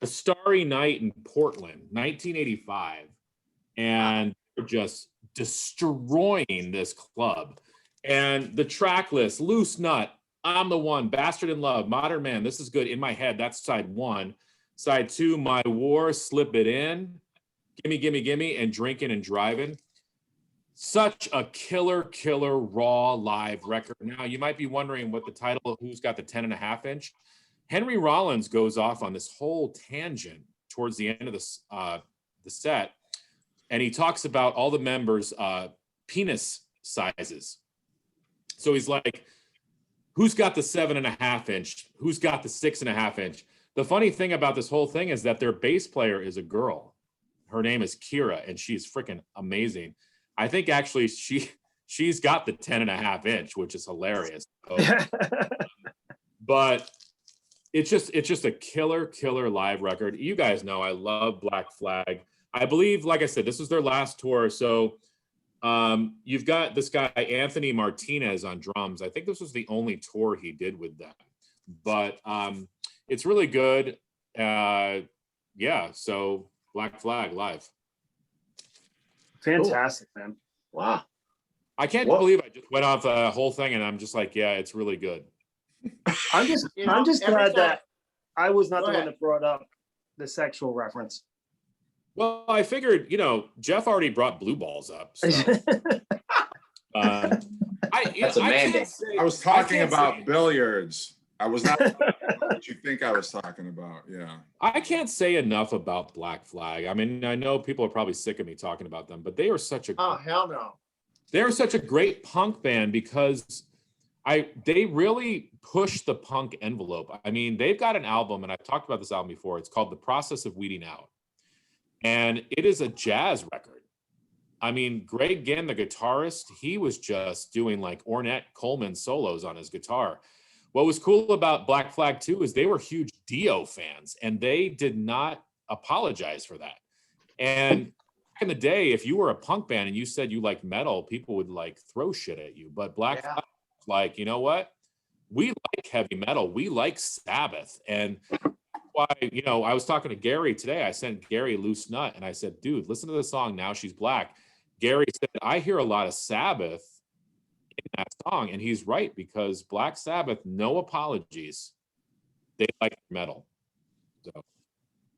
Starry Night in Portland, 1985. And they're just destroying this club. And the track list: Loose Nut, I'm the One, Bastard in Love, Modern Man, This Is Good, In My Head. That's side 1. Side 2, My War, Slip It In, Gimme, Gimme, Gimme, and Drinking and Driving. Such a killer raw live record. Now, you might be wondering what the title of Who's Got the 10.5-inch. Henry Rollins goes off on this whole tangent towards the end of the set, and he talks about all the members' penis sizes. So he's like, who's got the 7.5-inch? Who's got the 6.5-inch? The funny thing about this whole thing is that their bass player is a girl. Her name is Kira, and she's freaking amazing. I think actually she's got the 10.5-inch, which is hilarious. So, but it's just a killer live record. You guys know I love Black Flag. I believe, like I said, this was their last tour. So you've got this guy Anthony Martinez on drums. I think this was the only tour he did with them. But it's really good. Yeah. So Black Flag live. Fantastic, man. Wow. I can't believe I just went off the whole thing, and I'm just like, yeah, it's really good. I'm just glad that I was not the one that brought up the sexual reference. Well, I figured, you know, Jeff already brought blue balls up. So. That's a mandate. I was talking about billiards. I was not what you think I was talking about. Yeah. I can't say enough about Black Flag. I mean, I know people are probably sick of me talking about them, but they are such a hell no. They're such a great punk band, because They really push the punk envelope. I mean, they've got an album, and I've talked about this album before. It's called The Process of Weeding Out. And it is a jazz record. I mean, Greg Ginn, the guitarist, he was just doing like Ornette Coleman solos on his guitar. What was cool about Black Flag 2 is they were huge Dio fans, and they did not apologize for that. And back in the day, if you were a punk band and you said you liked metal, people would like throw shit at you. But Black Flag was like, you know what? We like heavy metal. We like Sabbath. And why, you know, I was talking to Gary today. I sent Gary Loose Nut, and I said, dude, listen to the song Now She's Black. Gary said, I hear a lot of Sabbath in that song. And he's right, because Black Sabbath, no apologies. They like metal. So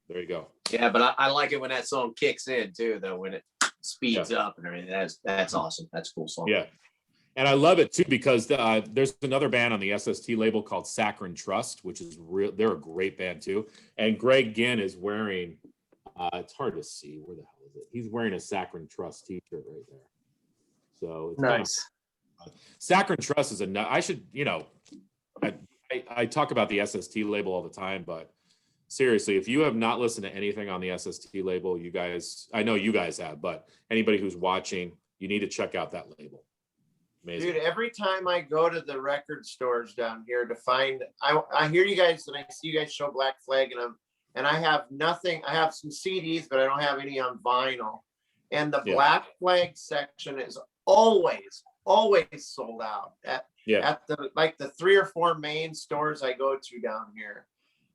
there you go. Yeah, but I like it when that song kicks in too, though, when it speeds up and everything. That's awesome. That's a cool song. Yeah. And I love it too, because there's another band on the SST label called Saccharine Trust, which is real. They're a great band too. And Greg Ginn is wearing, it's hard to see, where the hell is it? He's wearing a Saccharine Trust t-shirt right there. So it's Nice. Saccharine Trust is I should, you know, I talk about the SST label all the time, but seriously, if you have not listened to anything on the SST label, you guys, I know you guys have, but anybody who's watching, you need to check out that label. Amazing. Dude, every time I go to the record stores down here to find, I hear you guys and I see you guys show Black Flag, and I have nothing. I have some CDs, but I don't have any on vinyl. And the Black Flag section is always sold out at the 3 or 4 main stores I go to down here.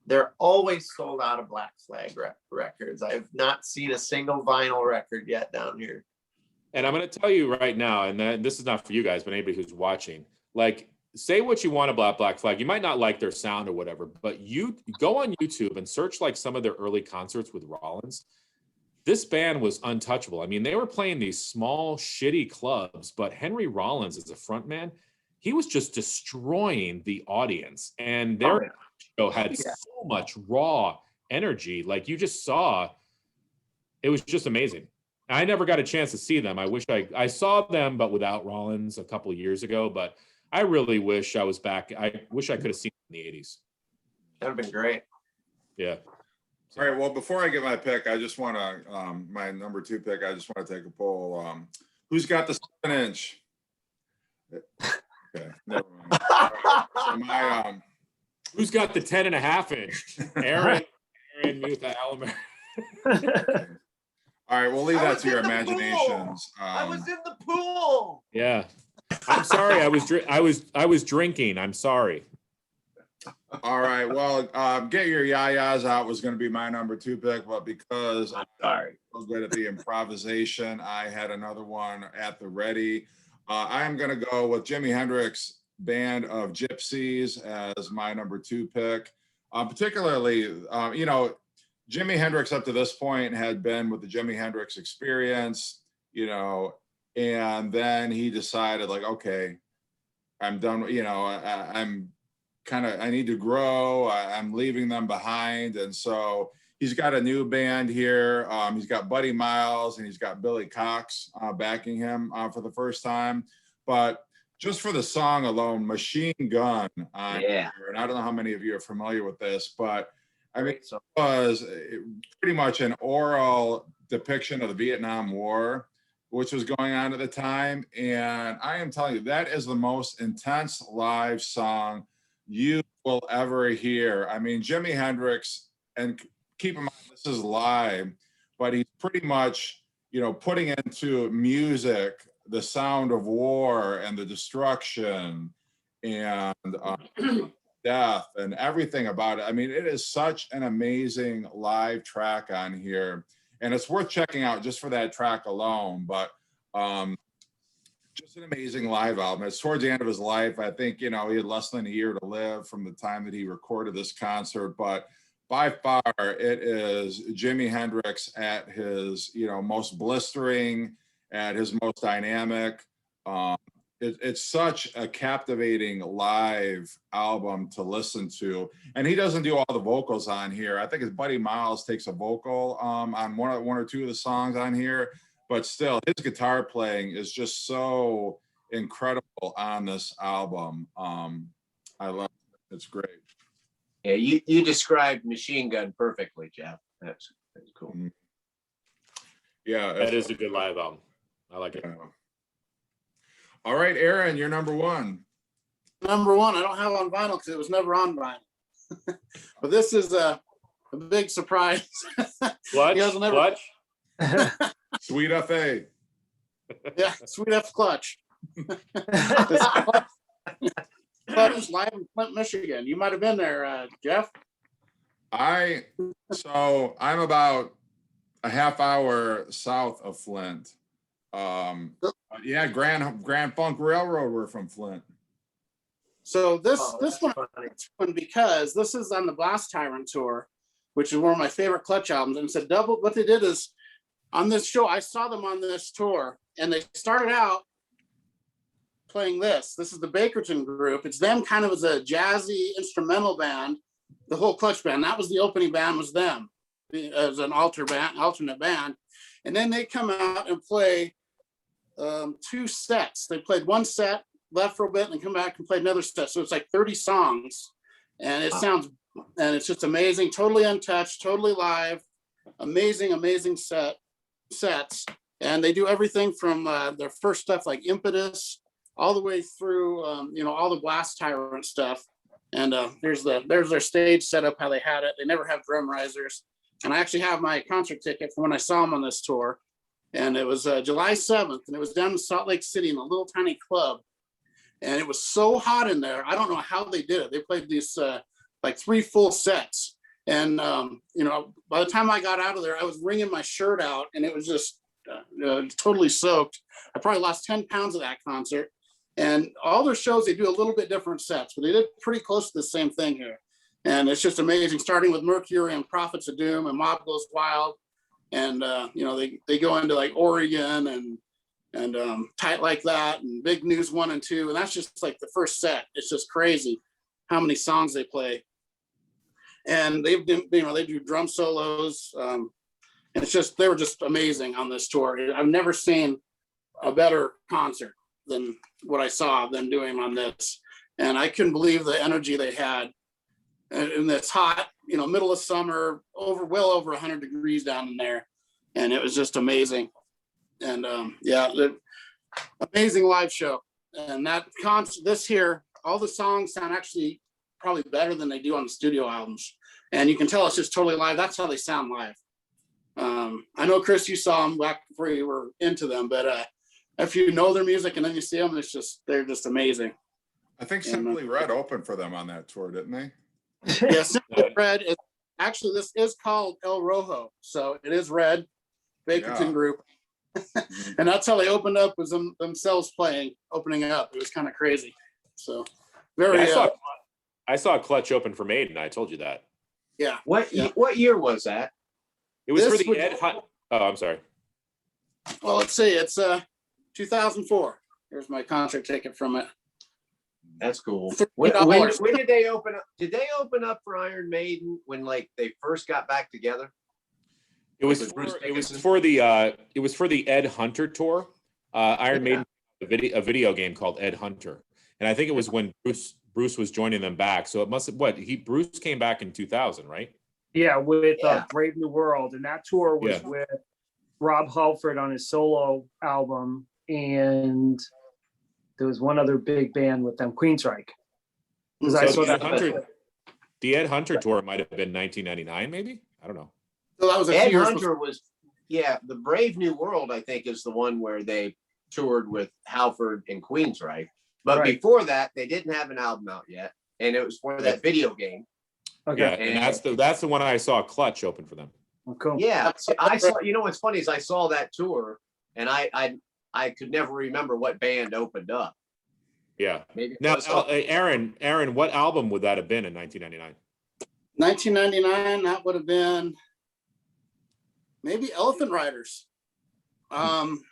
They're always sold out of Black Flag records. I have not seen a single vinyl record yet down here. And I'm going to tell you right now, and this is not for you guys, but anybody who's watching, like, say what you want about Black Flag. You might not like their sound or whatever, but you go on YouTube and search like some of their early concerts with Rollins. This band was untouchable. I mean, they were playing these small, shitty clubs, but Henry Rollins as a frontman, he was just destroying the audience. And their show had so much raw energy. Like, you just saw, it was just amazing. I never got a chance to see them. I wish I saw them, but without Rollins a couple of years ago. But I really wish I was back. I wish I could have seen them in the 80s. That would have been great. Yeah. All right. Well, before I get my pick, I just want to, my number 2 pick, I just want to take a poll. Who's got the 7-inch? Okay. Never mind. Who's got the 10.5-inch? Aaron Muth Alamar. All right, we'll leave that to your imaginations. I was in the pool. Yeah, I'm sorry. I was drinking. I'm sorry. All right, well, get your yayas out was going to be my number 2 pick, but because I'm sorry, I was good at the improvisation, I had another one at the ready. I'm going to go with Jimi Hendrix Band of Gypsies as my number 2 pick. Particularly, you know, Jimi Hendrix up to this point had been with the Jimi Hendrix Experience, you know, and then he decided, like, okay, I'm done. You know, I need to grow. I'm leaving them behind. And so he's got a new band here. He's got Buddy Miles and he's got Billy Cox backing him for the first time. But just for the song alone, Machine Gun on here, and I don't know how many of you are familiar with this, but I mean, it was pretty much an oral depiction of the Vietnam War, which was going on at the time. And I am telling you, that is the most intense live song you will ever hear. I mean, Jimi Hendrix, and keep in mind, this is live, but he's pretty much, you know, putting into music the sound of war and the destruction and death and everything about it. I mean, it is such an amazing live track on here, and it's worth checking out just for that track alone. But just an amazing live album. It's towards the end of his life. I think, you know, he had less than a year to live from the time that he recorded this concert, but by far it is Jimi Hendrix at his, you know, most blistering, at his most dynamic. It's such a captivating live album to listen to. And he doesn't do all the vocals on here. I think his buddy Miles takes a vocal on one or two of the songs on here, but still his guitar playing is just so incredible on this album. I love it. It's great. Yeah, you described Machine Gun perfectly, Jeff. That's cool. Yeah, That is a good live album. I like it. yeah. All right, Aaron, you're number one. Number one, I don't have on vinyl because it was never on vinyl. But this is a big surprise. Clutch, You guys will never- Clutch. Sweet FA. Yeah, Sweet F Clutch. Clutch live in Flint, Michigan. You might have been there, Jeff. So I'm about a half hour south of Flint. Yeah, Grand Funk Railroad were from Flint. So this that's one, funny. because this is on the Blast Tyrant tour, which is one of my favorite Clutch albums. And it's a double. What they did is on this show, I saw them on this tour, and they started out playing this. This is the Bakerton group. It's them kind of as a jazzy instrumental band, the whole Clutch band. That was the opening band, was them as an alternate band. And then they come out and play 2 sets. They played one set, left for a bit, and come back and play another set. So it's like 30 songs, and it sounds, and it's just amazing, totally untouched, totally live, amazing sets. And they do everything from their first stuff like Impetus all the way through, all the Blast Tyrant stuff. And there's their stage setup, how they had it. They never have drum risers. And I actually have my concert ticket from when I saw them on this tour. And it was July 7th, and it was down in Salt Lake City in a little tiny club. And it was so hot in there. I don't know how they did it. They played these like 3 full sets. And, by the time I got out of there, I was wringing my shirt out, and it was just totally soaked. I probably lost 10 pounds of that concert. And all their shows, they do a little bit different sets, but they did pretty close to the same thing here. And it's just amazing, starting with Mercury and Prophets of Doom and Mob Goes Wild. And, they go into like Oregon and Tight Like That and Big News 1 and 2. And that's just like the first set. It's just crazy how many songs they play. And they do drum solos. And they were just amazing on this tour. I've never seen a better concert than what I saw them doing on this. And I couldn't believe the energy they had. And it's hot, middle of summer, well over 100 degrees down in there. And it was just amazing. And the amazing live show. And that concert, this here, all the songs sound actually probably better than they do on the studio albums. And you can tell it's just totally live. That's how they sound live. I know, Chris, you saw them back before you were into them, but if you know their music and then you see them, they're just amazing. I think Simply Red opened for them on that tour, didn't they? Yeah, Simply Red is actually, this is called El Rojo, so it is Red, Bakerton group. And that's how they opened up, was themselves opening up. It was kind of crazy. So very. I saw Clutch open for Maiden. I told you that. Yeah. What year was that? It was This for the Ed Hunt. Oh, I'm sorry. Well, let's see. It's 2004. Here's my concert ticket from it. That's cool. $30. When did they open up? Did they open up for Iron Maiden when like they first got back together? It was for the Ed Hunter tour. Iron Maiden, a video game called Ed Hunter, and I think it was when Bruce was joining them back. So it must have Bruce came back in 2000, right? Yeah, with Brave New World, and that tour was with Rob Halford on his solo album, and there was one other big band with them, Queensryche. The Ed Hunter tour might have been 1999, maybe. I don't know. So that was Ed Hunter the Brave New World, I think, is the one where they toured with Halford and Queensryche. But before that, they didn't have an album out yet, and it was for that video game. Okay. Yeah, and that's the one I saw Clutch open for them. Oh, cool. Yeah, I saw. What's funny is I saw that tour, and I could never remember what band opened up. Yeah. Maybe now, Aaron, what album would that have been in 1999? 1999. That would have been maybe Elephant Riders. I'm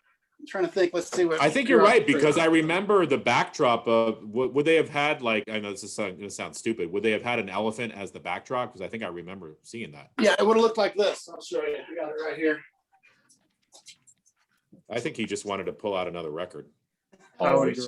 trying to think. Let's see what. I think you're right, because I remember the backdrop of would they have had, like, I know this is going to sound stupid, would they have had an elephant as the backdrop? Because I think I remember seeing that. Yeah, it would have looked like this. I'll show you. I got it right here. I think he just wanted to pull out another record. I would agree.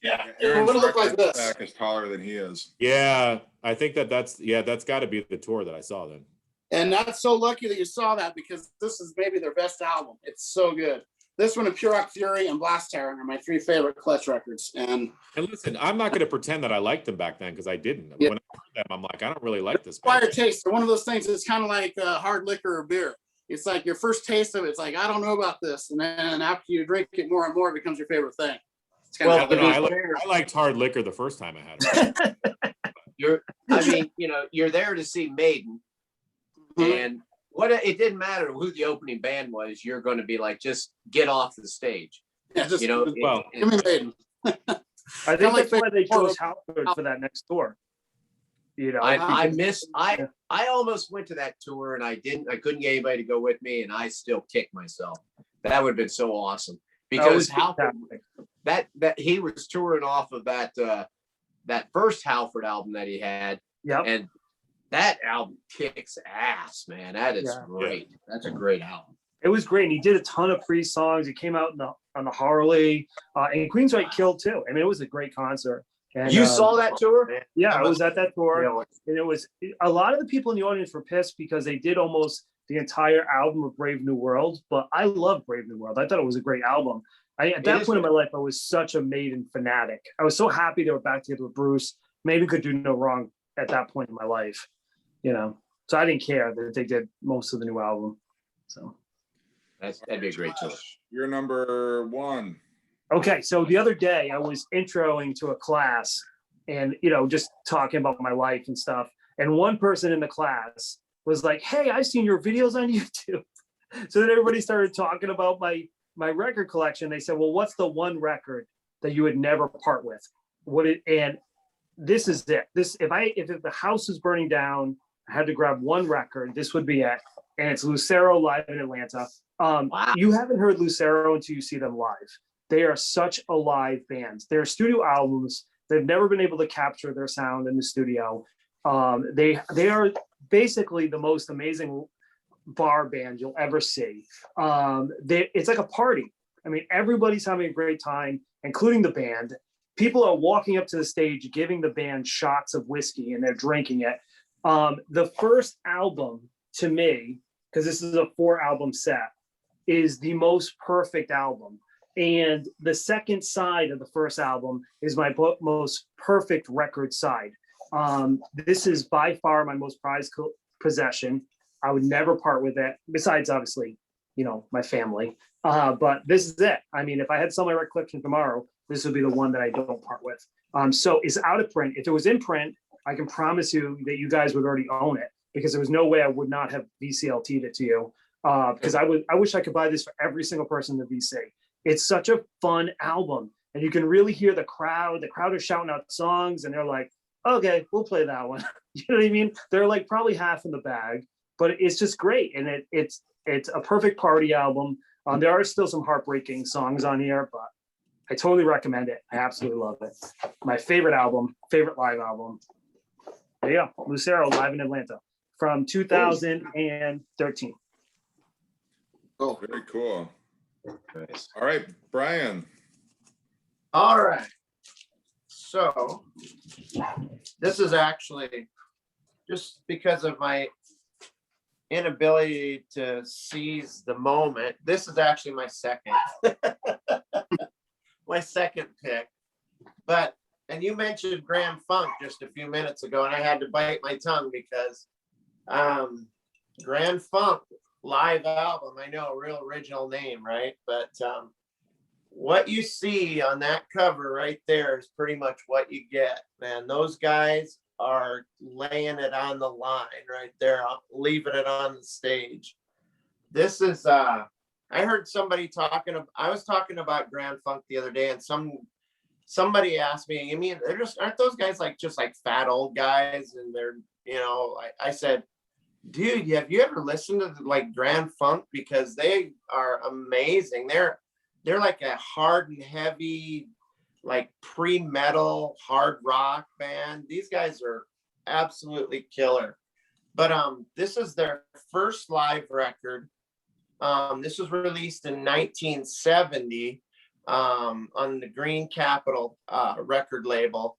Yeah, it Aaron's would look like record this. back is taller than he is. Yeah, I think that's got to be the tour that I saw then. And that's so lucky that you saw that, because this is maybe their best album. It's so good. This one and Pure Rock Fury and Blast Tyrant are my 3 favorite Clutch records. And listen, I'm not going to pretend that I liked them back then because I didn't. Yeah. When I heard them, I'm like, I don't really like this acquired band. taste. They're one of those things that's kind of like hard liquor or beer. It's like your first taste of it. It's like, I don't know about this. And then after you drink it more and more, it becomes your favorite thing. It's kind Well, of I, don't know, I liked hard liquor the first time I had it. You're there to see Maiden, and it didn't matter who the opening band was. You're going to be like, just get off the stage. yeah, just, Well, give me Maiden. I think Kinda that's like why they chose Halford for that next tour. You know, I almost went to that tour and I couldn't get anybody to go with me, and I still kicked myself. That would have been so awesome, because Halford, that he was touring off of that first Halford album that he had. Yep. And that album kicks ass, man. That is great. That's a great album. It was great. And he did a ton of free songs. He came out on the Harley, and Queensryche killed too. I mean, it was a great concert. And, You saw that tour? Yeah, I was at that tour, and it was a lot of the people in the audience were pissed because they did almost the entire album of Brave New World. But I love Brave New World. I thought it was a great album. At that point in my life, I was such a Maiden fanatic. I was so happy they were back together with Bruce. Maiden could do no wrong at that point in my life, you know. So I didn't care that they did most of the new album. So that'd be a great tour. You're number 1. Okay, so the other day I was introing to a class and, you know, just talking about my life and stuff. And one person in the class was like, "Hey, I've seen your videos on YouTube." So then everybody started talking about my record collection. They said, "Well, what's the one record that you would never part with?" And this is it. If the house was burning down, I had to grab one record, this would be it. And it's Lucero live in Atlanta. Wow. You haven't heard Lucero until you see them live. They are such a live band. Their studio albums, they've never been able to capture their sound in the studio. They are basically the most amazing bar band you'll ever see. It's like a party. I mean, everybody's having a great time, including the band. People are walking up to the stage, giving the band shots of whiskey, and they're drinking it. The first album, to me, because this is a 4-album set, is the most perfect album. And the second side of the first album is my most perfect record side. This is by far my most prized possession. I would never part with it, besides obviously, you know, my family. But this is it. I mean, if I had to sell my record collection tomorrow, this would be the one that I don't part with. So it's out of print. If it was in print, I can promise you that you guys would already own it, because there was no way I would not have VCLT'd it to you. Because I wish I could buy this for every single person in the VC. It's such a fun album, and you can really hear the crowd. The crowd are shouting out songs, and they're like, "Okay, we'll play that one." You know what I mean? They're like probably half in the bag, but it's just great, and it's a perfect party album. There are still some heartbreaking songs on here, but I totally recommend it. I absolutely love it. My favorite album, favorite live album. There you go, Lucero live in Atlanta from 2013. Oh, Very cool. Nice. All right, Brian. All right. So this is actually just because of my inability to seize the moment. This is actually my second, my second pick. But, and you mentioned Grand Funk just a few minutes ago, and I had to bite my tongue because Grand Funk live album, I know, a real original name, right? But what you see on that cover right there is pretty much what you get, man. Those guys are laying it on the line right there, leaving it on the stage. This is I heard somebody I was talking about Grand Funk the other day, and somebody asked me, aren't those guys just like fat old guys? And they're, you know, I said, dude, have you ever listened to like Grand Funk? Because they are amazing. They're like a hard and heavy, like pre-metal hard rock band. These guys are absolutely killer. But this is their first live record. This was released in 1970. on the Green Capital record label.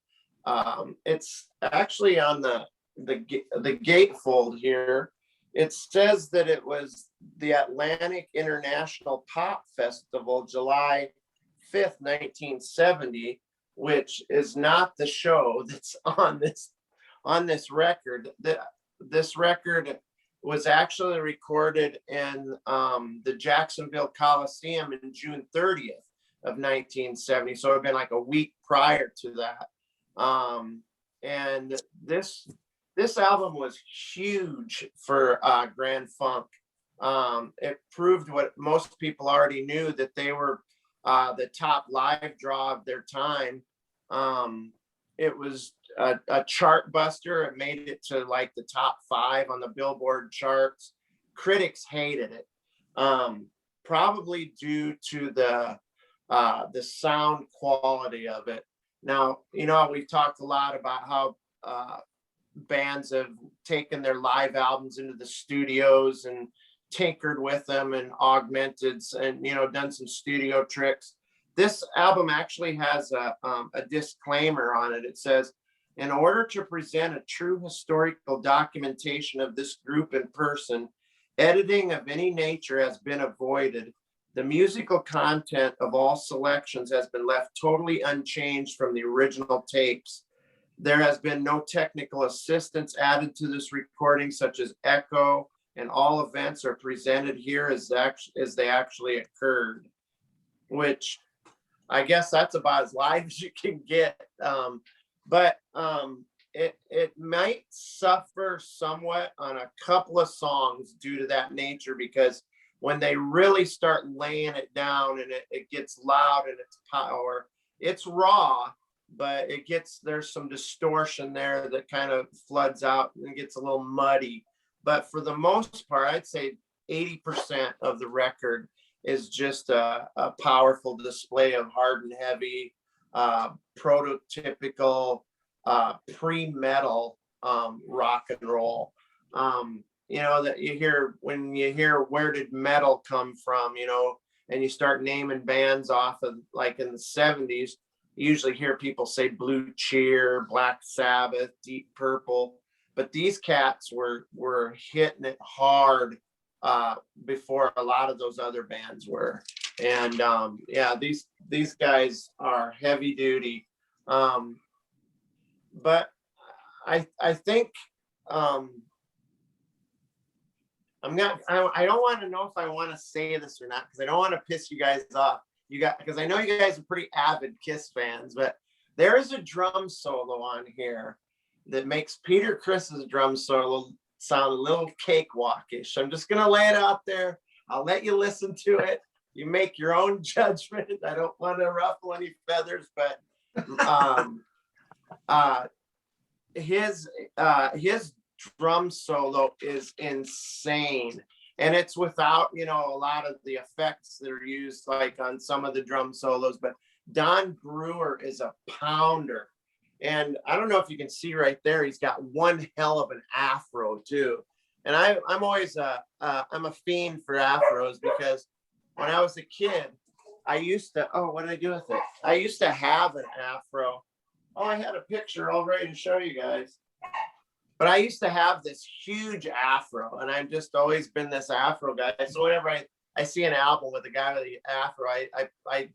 It's actually on the gatefold here. It says that it was the Atlantic International Pop Festival, July 5th, 1970, which is not the show that's on this record. This record was actually recorded in the Jacksonville Coliseum in June 30th of 1970. So it had been like a week prior to that. And this album was huge for Grand Funk. It proved what most people already knew, that they were the top live draw of their time. It was a chart buster. It made it to like the top 5 on the Billboard charts. Critics hated it, probably due to the sound quality of it. Now, we've talked a lot about how bands have taken their live albums into the studios and tinkered with them and augmented and done some studio tricks. This album actually has a disclaimer on it. It says, in order to present a true historical documentation of this group in person, editing of any nature has been avoided. The musical content of all selections has been left totally unchanged from the original tapes. There has been no technical assistance added to this recording, such as echo, and all events are presented here as they actually occurred, which I guess that's about as live as you can get. But it might suffer somewhat on a couple of songs due to that nature, because when they really start laying it down and it gets loud and its power, it's raw, but there's some distortion there that kind of floods out and gets a little muddy. But for the most part, I'd say 80% of the record is just a powerful display of hard and heavy, prototypical pre-metal rock and roll. That you hear when you hear where did metal come from, and you start naming bands off of, like in the 70s, you usually hear people say Blue Cheer, Black Sabbath, Deep Purple, but these cats were hitting it hard before a lot of those other bands were. And these guys are heavy duty. But I think I don't want to know if I want to say this or not, because I don't want to piss you guys off. Because I know you guys are pretty avid Kiss fans, but there is a drum solo on here that makes Peter Criss's drum solo sound a little cakewalkish. I'm just gonna lay it out there. I'll let you listen to it. You make your own judgment. I don't want to ruffle any feathers, but his drum solo is insane, and it's without a lot of the effects that are used like on some of the drum solos. But Don Brewer is a pounder, and I don't know if you can see right there, he's got one hell of an afro too. And I'm always I'm a fiend for afros, because when I was a kid, I used to what did I do with it? I used to have an afro. I had a picture all ready to show you guys. But I used to have this huge afro, and I've just always been this afro guy. So whenever I see an album with a guy with the afro, I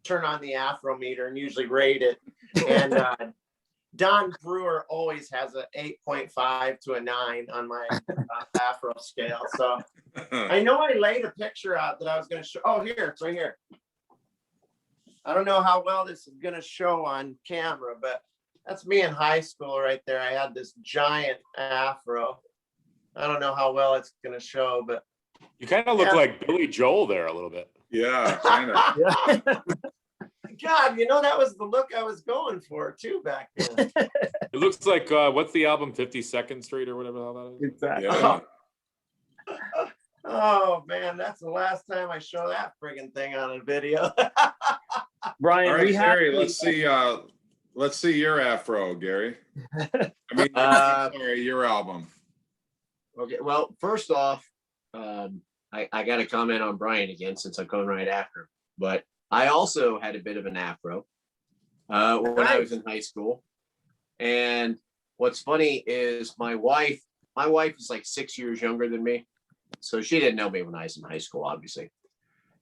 turn on the afro meter and usually rate it. And Don Brewer always has an 8.5 to a 9 on my afro scale. So I know I laid a picture out that I was going to show. Oh, here, it's right here. I don't know how well this is going to show on camera, but that's me in high school right there. I had this giant afro. I don't know how well it's going to show, but you kind of look like Billy Joel there a little bit. Yeah, kind of. Yeah. God, that was the look I was going for too back then. It looks like what's the album, 52nd Street or whatever the hell that is? Exactly. Yeah. Oh man, that's the last time I show that friggin' thing on a video. Brian, All right, we have Gary, let's see your afro, Gary. Sorry, your album. Okay, well, first off, I got to comment on Brian again, since I'm going right after him. But I also had a bit of an afro when I was in high school. And what's funny is my wife is like 6 years younger than me. So she didn't know me when I was in high school, obviously.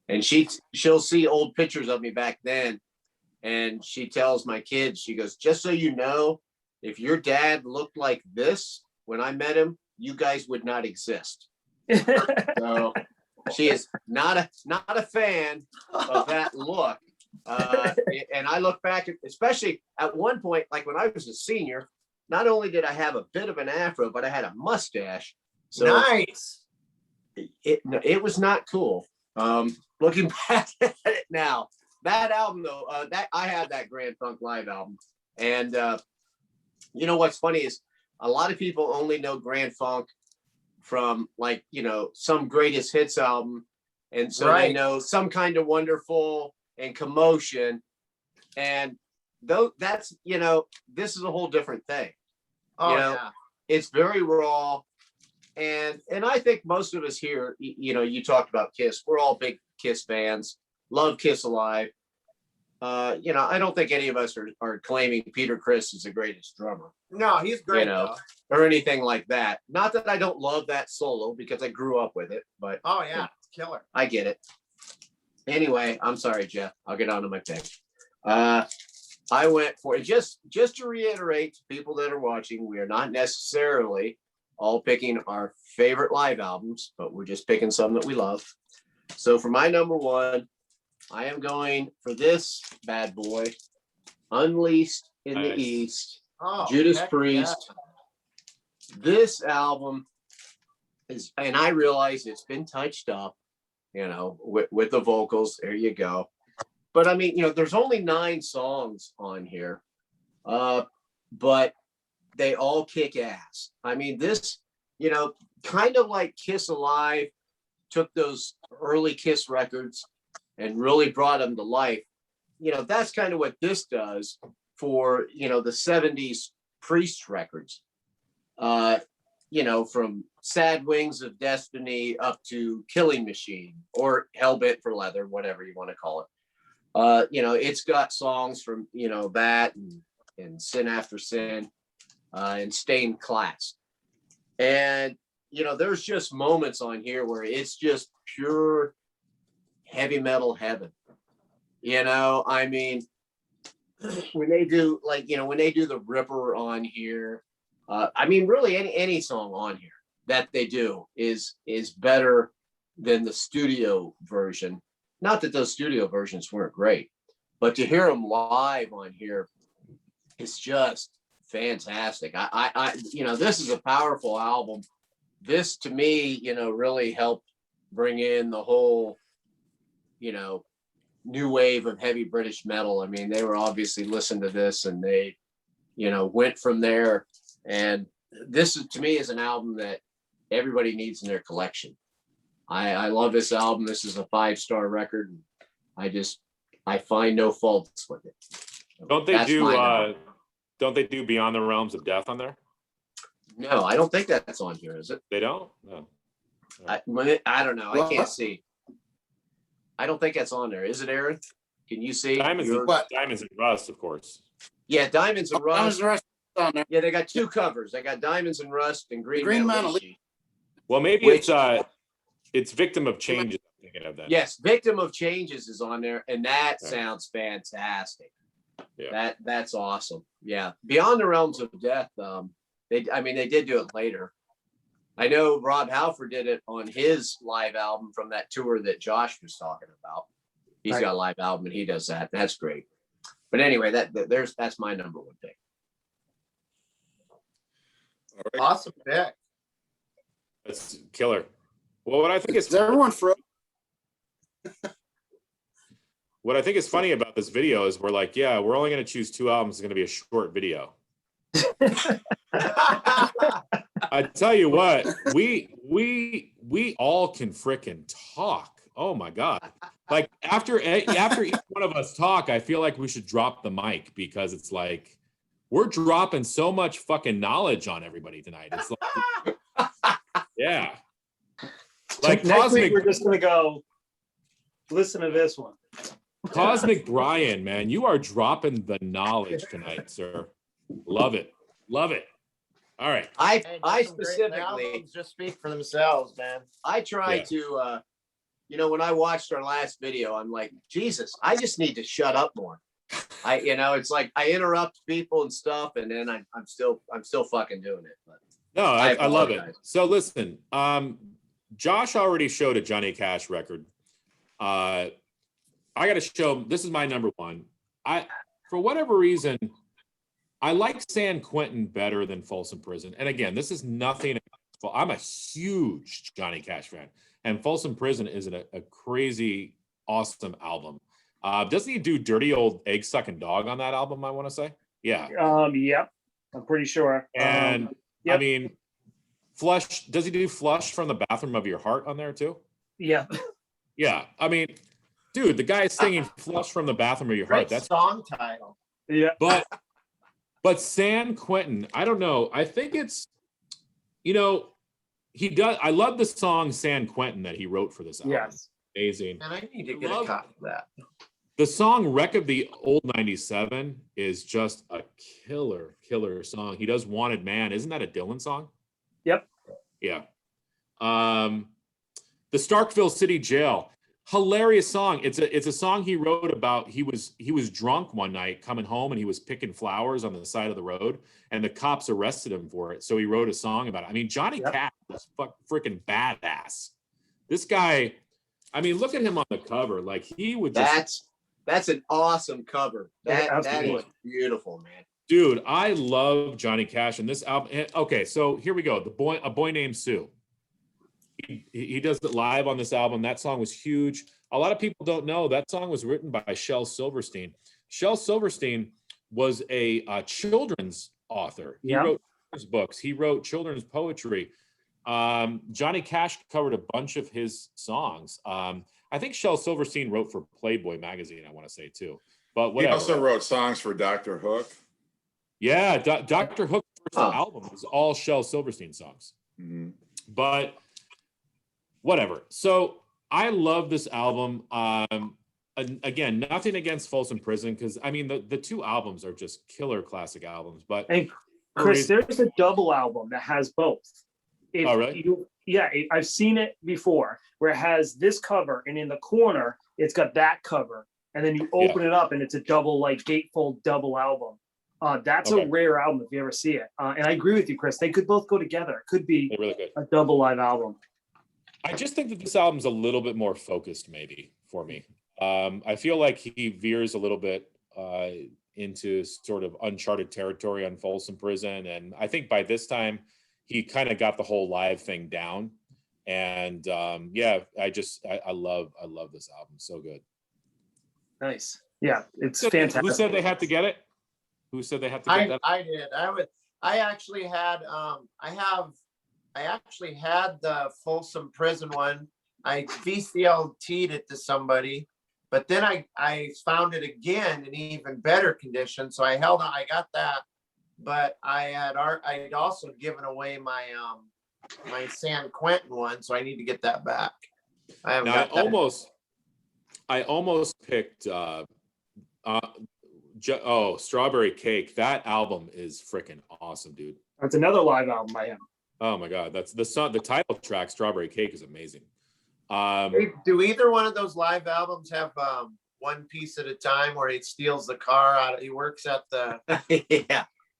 And she'll see old pictures of me back then. And she tells my kids, she goes, just so you know, if your dad looked like this when I met him, you guys would not exist. So she is not a fan of that look. And I look back at, especially at one point, like when I was a senior, not only did I have a bit of an afro, but I had a mustache. So Nice. it was not cool. Looking back at it now, that album though, that I had that Grand Funk Live album. And you know what's funny is a lot of people only know Grand Funk from like, you know, some greatest hits album. And so they know Some Kind of Wonderful and Commotion. And though that's, you know, this is a whole different thing. Oh, You know, yeah. it's very raw. And I think most of us here, you know, you talked about Kiss. We're all big Kiss fans. Love Kiss Alive. You know, I don't think any of us are claiming Peter Criss is the greatest drummer. No, he's great, You know, or anything like that. Not that I don't love that solo because I grew up with it, but Oh, yeah. It's killer. I get it. Anyway, I'm sorry, Jeff. I'll get on to my pick. I went for just to reiterate to people that are watching, we are not necessarily all picking our favorite live albums, but we're just picking some that we love. So for my number one, I am going for this bad boy, Unleashed in the East, Oh, Judas heck Priest. This album is, and I realize it's been touched up, you know, with the vocals. There you go. But I mean, you know, there's only 9 songs on here, but they all kick ass. I mean, this, you know, kind of like Kiss Alive took those early Kiss records and really brought them to life. You know, that's kind of what this does for, you know, the 70s Priest records. You know, from Sad Wings of Destiny up to Killing Machine or Hellbent for Leather, whatever you want to call it. You know, it's got songs from, you know, that and Sin After Sin and Stained Class. And, you know, there's just moments on here where it's just pure heavy metal heaven. You know, I mean, when they do like, you know, when they do the Ripper on here, I mean, really any song on here that they do is better than the studio version. Not that those studio versions weren't great, but to hear them live on here is just fantastic. I you know, this is a powerful album. This to me, you know, really helped bring in the whole, you know, new wave of heavy British metal. I mean, they were obviously listening to this and they, you know, went from there. And this is, to me, is an album that everybody needs in their collection. I love this album. This is a 5-star record. I find no faults with it. Don't they do Beyond the Realms of Death on there? No, I don't think that's on here, is it? They don't? No. I don't know. I can't see. I don't think that's on there. Is it, Aaron? Can you see? Diamonds and Rust, of course. Yeah, Diamonds and Rust. Diamonds and Rust on there. Yeah, they got 2 covers. They got Diamonds and Rust and Green Metal. Well, maybe it's Victim of Changes. I'm thinking of that. Yes, Victim of Changes is on there, and that sounds fantastic. Yeah. That's awesome. Yeah, Beyond the Realms of Death. They did do it later. I know Rob Halford did it on his live album from that tour that Josh was talking about. He's got a live album and he does that. That's great. But anyway, that's my number one pick. All right. Awesome pick. That's killer. Well, what I think is everyone froze? What I think is funny about this video is we're like, yeah, we're only going to choose 2 albums. It's going to be a short video. I tell you what, we all can frickin' talk. Oh my God. Like after each one of us talk, I feel like we should drop the mic because it's like we're dropping so much fucking knowledge on everybody tonight. It's like, yeah. Like next week we're just gonna go listen to this one. Cosmic Brian, man, you are dropping the knowledge tonight, sir. Love it. Love it. All right. Hey, I some great specifically, albums just speak for themselves, man. I try Yeah. to, when I watched our last video, I'm like, Jesus, I just need to shut up more. It's like I interrupt people and stuff, and then I'm still fucking doing it. But No, I love it. apologize. So listen, Josh already showed a Johnny Cash record. I got to show, this is my number one. For whatever reason, I like San Quentin better than Folsom Prison. And again, this is nothing. I'm a huge Johnny Cash fan, and Folsom Prison is a crazy, awesome album. Doesn't he do Dirty Old Egg Sucking Dog on that album, I want to say? Yeah. Yep. I'm pretty sure. And yep. I mean, Flush, does he do Flush from the Bathroom of Your Heart on there too? Yeah. Yeah. I mean, dude, the guy is singing Flush from the Bathroom of Your Heart. Great That's song title. Yeah. But San Quentin, I don't know. I think it's, he does. I love the song San Quentin that he wrote for this album. Yes. Amazing. And I need to get Love- a copy of that. The song Wreck of the Old 97 is just a killer song. He does Wanted Man. Isn't that a Dylan song? Yep. Yeah. The Starkville City Jail. Hilarious song. It's a song he wrote about. He was drunk one night coming home, and he was picking flowers on the side of the road, and the cops arrested him for it. So he wrote a song about it. I mean, Johnny Cash was freaking badass. This guy, I mean, look at him on the cover. Like, he would just. That's an awesome cover. That is beautiful, man. Dude, I love Johnny Cash, and this album. Okay, so here we go. A Boy Named Sue. He does it live on this album. That song was huge. A lot of people don't know that song was written by Shel Silverstein. Shel Silverstein was a children's author. He wrote children's books. He wrote children's poetry. Johnny Cash covered a bunch of his songs. I think Shel Silverstein wrote for Playboy magazine, I want to say too. But whatever. He also wrote songs for Dr. Hook. Yeah, Dr. Hook's first album was all Shel Silverstein songs. Mm-hmm. But whatever. So I love this album. Again, nothing against Folsom Prison, because I mean the two albums are just killer classic albums. But And Chris, there's a double album that has both. Oh, really? I've seen it before, where it has this cover, and in the corner it's got that cover, and then you open it up and it's a double, like gatefold double album. That's a rare album if you ever see it. And I agree with you, Chris. They could both go together. It could be really good. a double live album. I just think that this album's a little bit more focused, maybe, for me. I feel like he veers a little bit into sort of uncharted territory on Folsom Prison, and I think by this time he kind of got the whole live thing down. And I love this album. So good. Nice. Yeah, it's fantastic. Who said they had to get it? Who said they had to get that? I did. I actually had I actually had the Folsom Prison one. I VCLT'd it to somebody, but then I found it again in even better condition. So I held on. I got that, but I'd also given away my my San Quentin one, so I need to get that back. I almost picked Strawberry Cake. That album is freaking awesome, dude. That's another live album I have. Oh my God, that's the song. The title track, Strawberry Cake, is amazing. Do either one of those live albums have One Piece at a Time, where he steals the car out? He works at the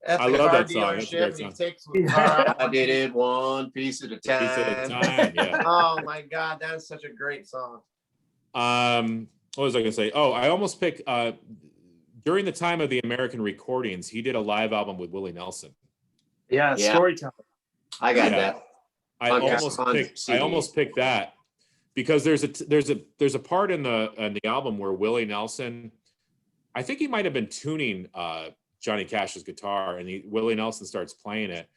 I love car that song. dealership. That's a And great he takes the car out. I did it one piece at a time. Piece at a time, yeah. Oh my God, that is such a great song. What was I gonna say? Oh, I almost picked during the time of the American recordings, he did a live album with Willie Nelson. Yeah, storytelling. I got that. I almost picked that because there's a part in the album where Willie Nelson, I think he might have been tuning Johnny Cash's guitar, and Willie Nelson starts playing it,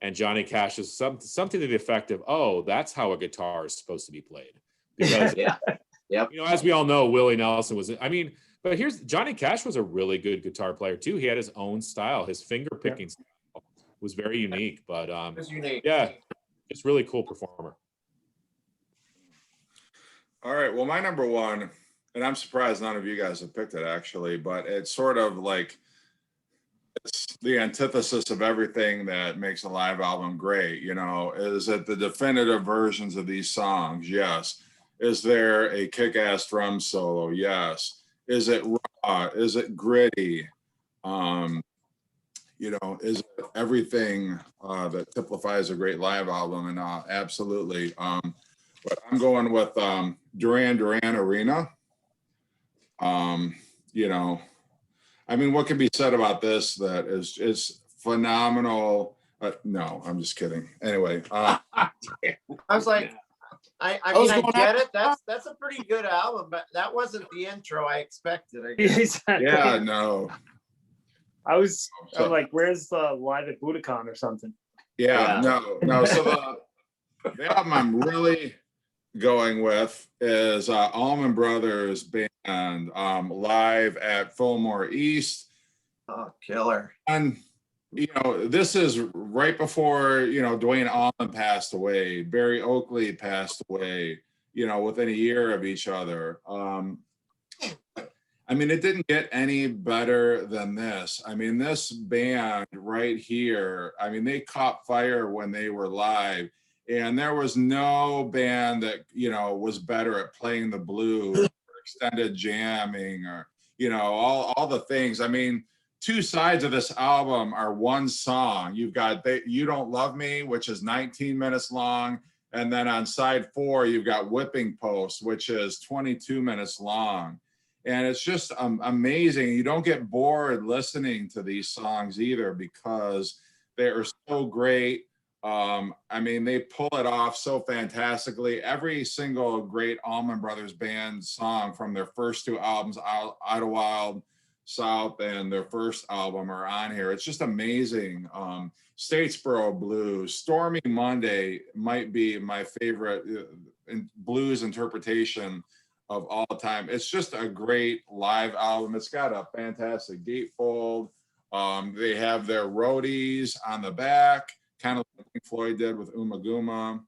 and Johnny Cash is something to the effect of, "Oh, that's how a guitar is supposed to be played." Because as we all know, Willie Nelson was. I mean, but Johnny Cash was a really good guitar player too. He had his own style. His finger picking style was very unique. But It was unique. yeah, just really cool performer. All right. Well, my number one and I'm surprised none of you guys have picked it actually, but it's sort of like it's the antithesis of everything that makes a live album great. You know, is it the definitive versions of these songs? Yes. Is there a kick-ass drum solo? Yes. Is it raw? Is it gritty? You know, is it everything that typifies a great live album? And absolutely. But I'm going with Duran Duran Arena. You know, I mean, what can be said about this that is phenomenal? No, I'm just kidding. Anyway, I was like, I mean, I get it. That's a pretty good album, but that wasn't the intro I expected. I guess. Exactly. yeah, no, I was So- like, where's the live at Budokan or something? yeah, Yeah. no. So the album I'm really going with is Allman Brothers Band live at Fillmore East. Oh, killer. And you know, this is right before, you know, Dwayne Allman passed away, Barry Oakley passed away, you know, within a year of each other. I mean, it didn't get any better than this. I mean, this band right here, I mean, they caught fire when they were live, and there was no band that, you know, was better at playing the blues or extended jamming or, you know, all the things. I mean, two sides of this album are one song. You've got You Don't Love Me, which is 19 minutes long. And then on side 4, you've got Whipping Post, which is 22 minutes long. And it's just amazing. You don't get bored listening to these songs either because they are so great. I mean, they pull it off so fantastically. Every single great Allman Brothers Band song from their first 2 albums, Idlewild South and their first album, are on here. It's just amazing. Statesboro Blues, Stormy Monday might be my favorite blues interpretation of all time. It's just a great live album. It's got a fantastic gatefold. They have their roadies on the back, kind of like Pink Floyd did with Umaguma,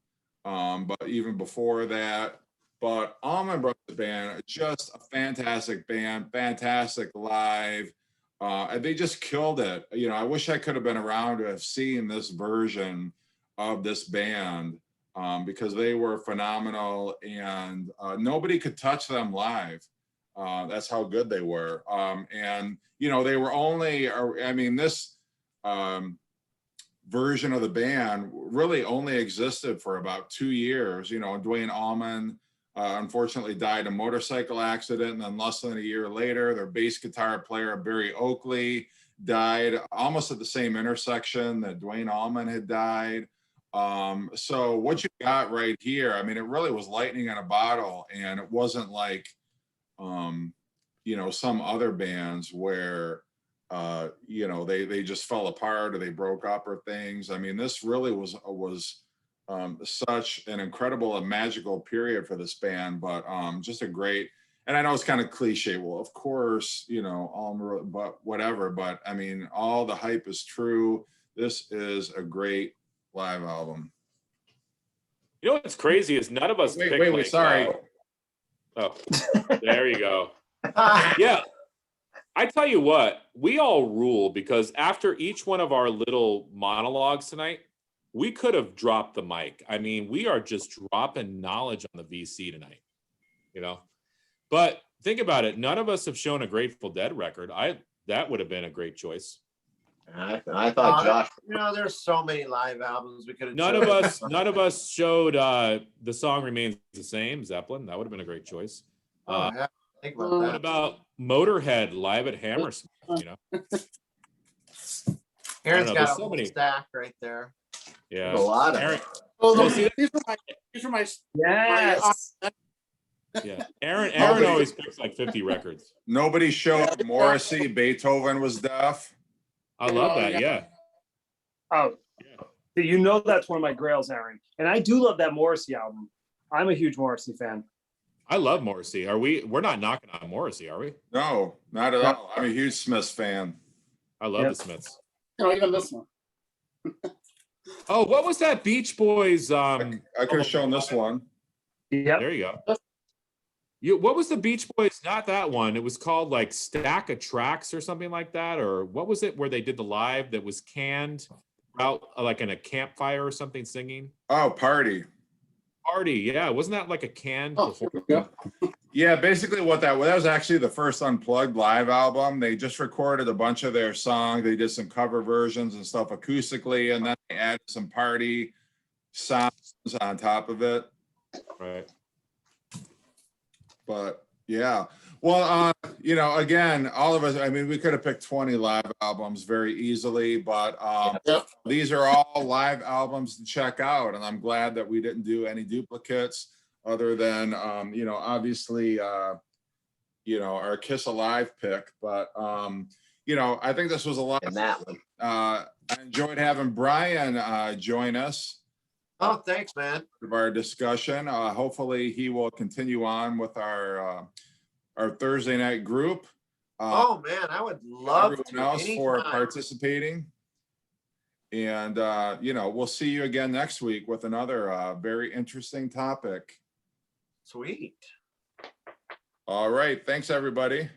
but even before that. But Allman Brothers Band, just a fantastic band, fantastic live. And they just killed it. You know, I wish I could have been around to have seen this version of this band because they were phenomenal and nobody could touch them live. That's how good they were. And, you know, they were only, I mean, this version of the band really only existed for about 2 years. You know, Dwayne Allman unfortunately died in a motorcycle accident, and then less than a year later, their bass guitar player, Barry Oakley, died almost at the same intersection that Dwayne Allman had died. So what you got right here, I mean, it really was lightning in a bottle, and it wasn't like, you know, some other bands where, you know, they just fell apart or they broke up or things. I mean, this really was such an incredible and magical period for this band, but just a great, and I know it's kind of cliche. Well, of course, you know, but whatever. But I mean, all the hype is true. This is a great live album. You know what's crazy is none of us picked, Wait, like, sorry. Oh, there you go. Yeah. I tell you what, we all rule because after each one of our little monologues tonight, we could have dropped the mic. I mean, we are just dropping knowledge on the VC tonight, you know? But think about it. None of us have shown a Grateful Dead record. That would have been a great choice. I thought Josh. You know, there's so many live albums we could have. None of us showed The Song Remains the Same, Zeppelin. That would have been a great choice. Oh, yeah. Think about What that. about Motorhead live at Hammersmith, you know? Aaron's know, got there's a so whole many. stack right there. Yeah. A lot of Aaron, it. Oh, Well, see, these are my Yes. yeah. Aaron always picks like 50 records. Nobody showed Morrissey Beethoven was deaf. I love that. Yeah. Oh, Yeah. you know that's one of my grails, Aaron. And I do love that Morrissey album. I'm a huge Morrissey fan. I love Morrissey. We're not knocking on Morrissey, are we? No, not at all. I'm a huge Smiths fan. I love Yep. the Smiths. You know, even this one. Oh, what was that Beach Boys? I could have shown this one. Yep. There you go. What was the Beach Boys? Not that one. It was called like Stack of Tracks or something like that. Or what was it where they did the live that was canned out like in a campfire or something singing? Oh, Party. Party. Yeah. Wasn't that like a canned Oh, performance? yeah. Yeah, basically that was actually the first Unplugged live album. They just recorded a bunch of their songs. They did some cover versions and stuff acoustically, and then they added some party sounds on top of it. Right. But yeah, well, again, all of us, I mean, we could have picked 20 live albums very easily, but Yep. these are all live albums to check out, and I'm glad that we didn't do any duplicates other than, obviously, our Kiss Alive pick. But, I think this was a lot. And that one. I enjoyed having Brian join us. Oh, thanks, man. Of our discussion. Hopefully he will continue on with our Thursday night group. Oh man, I would love Everyone to. else for Anytime. participating. And we'll see you again next week with another very interesting topic. Sweet. All right. Thanks, everybody.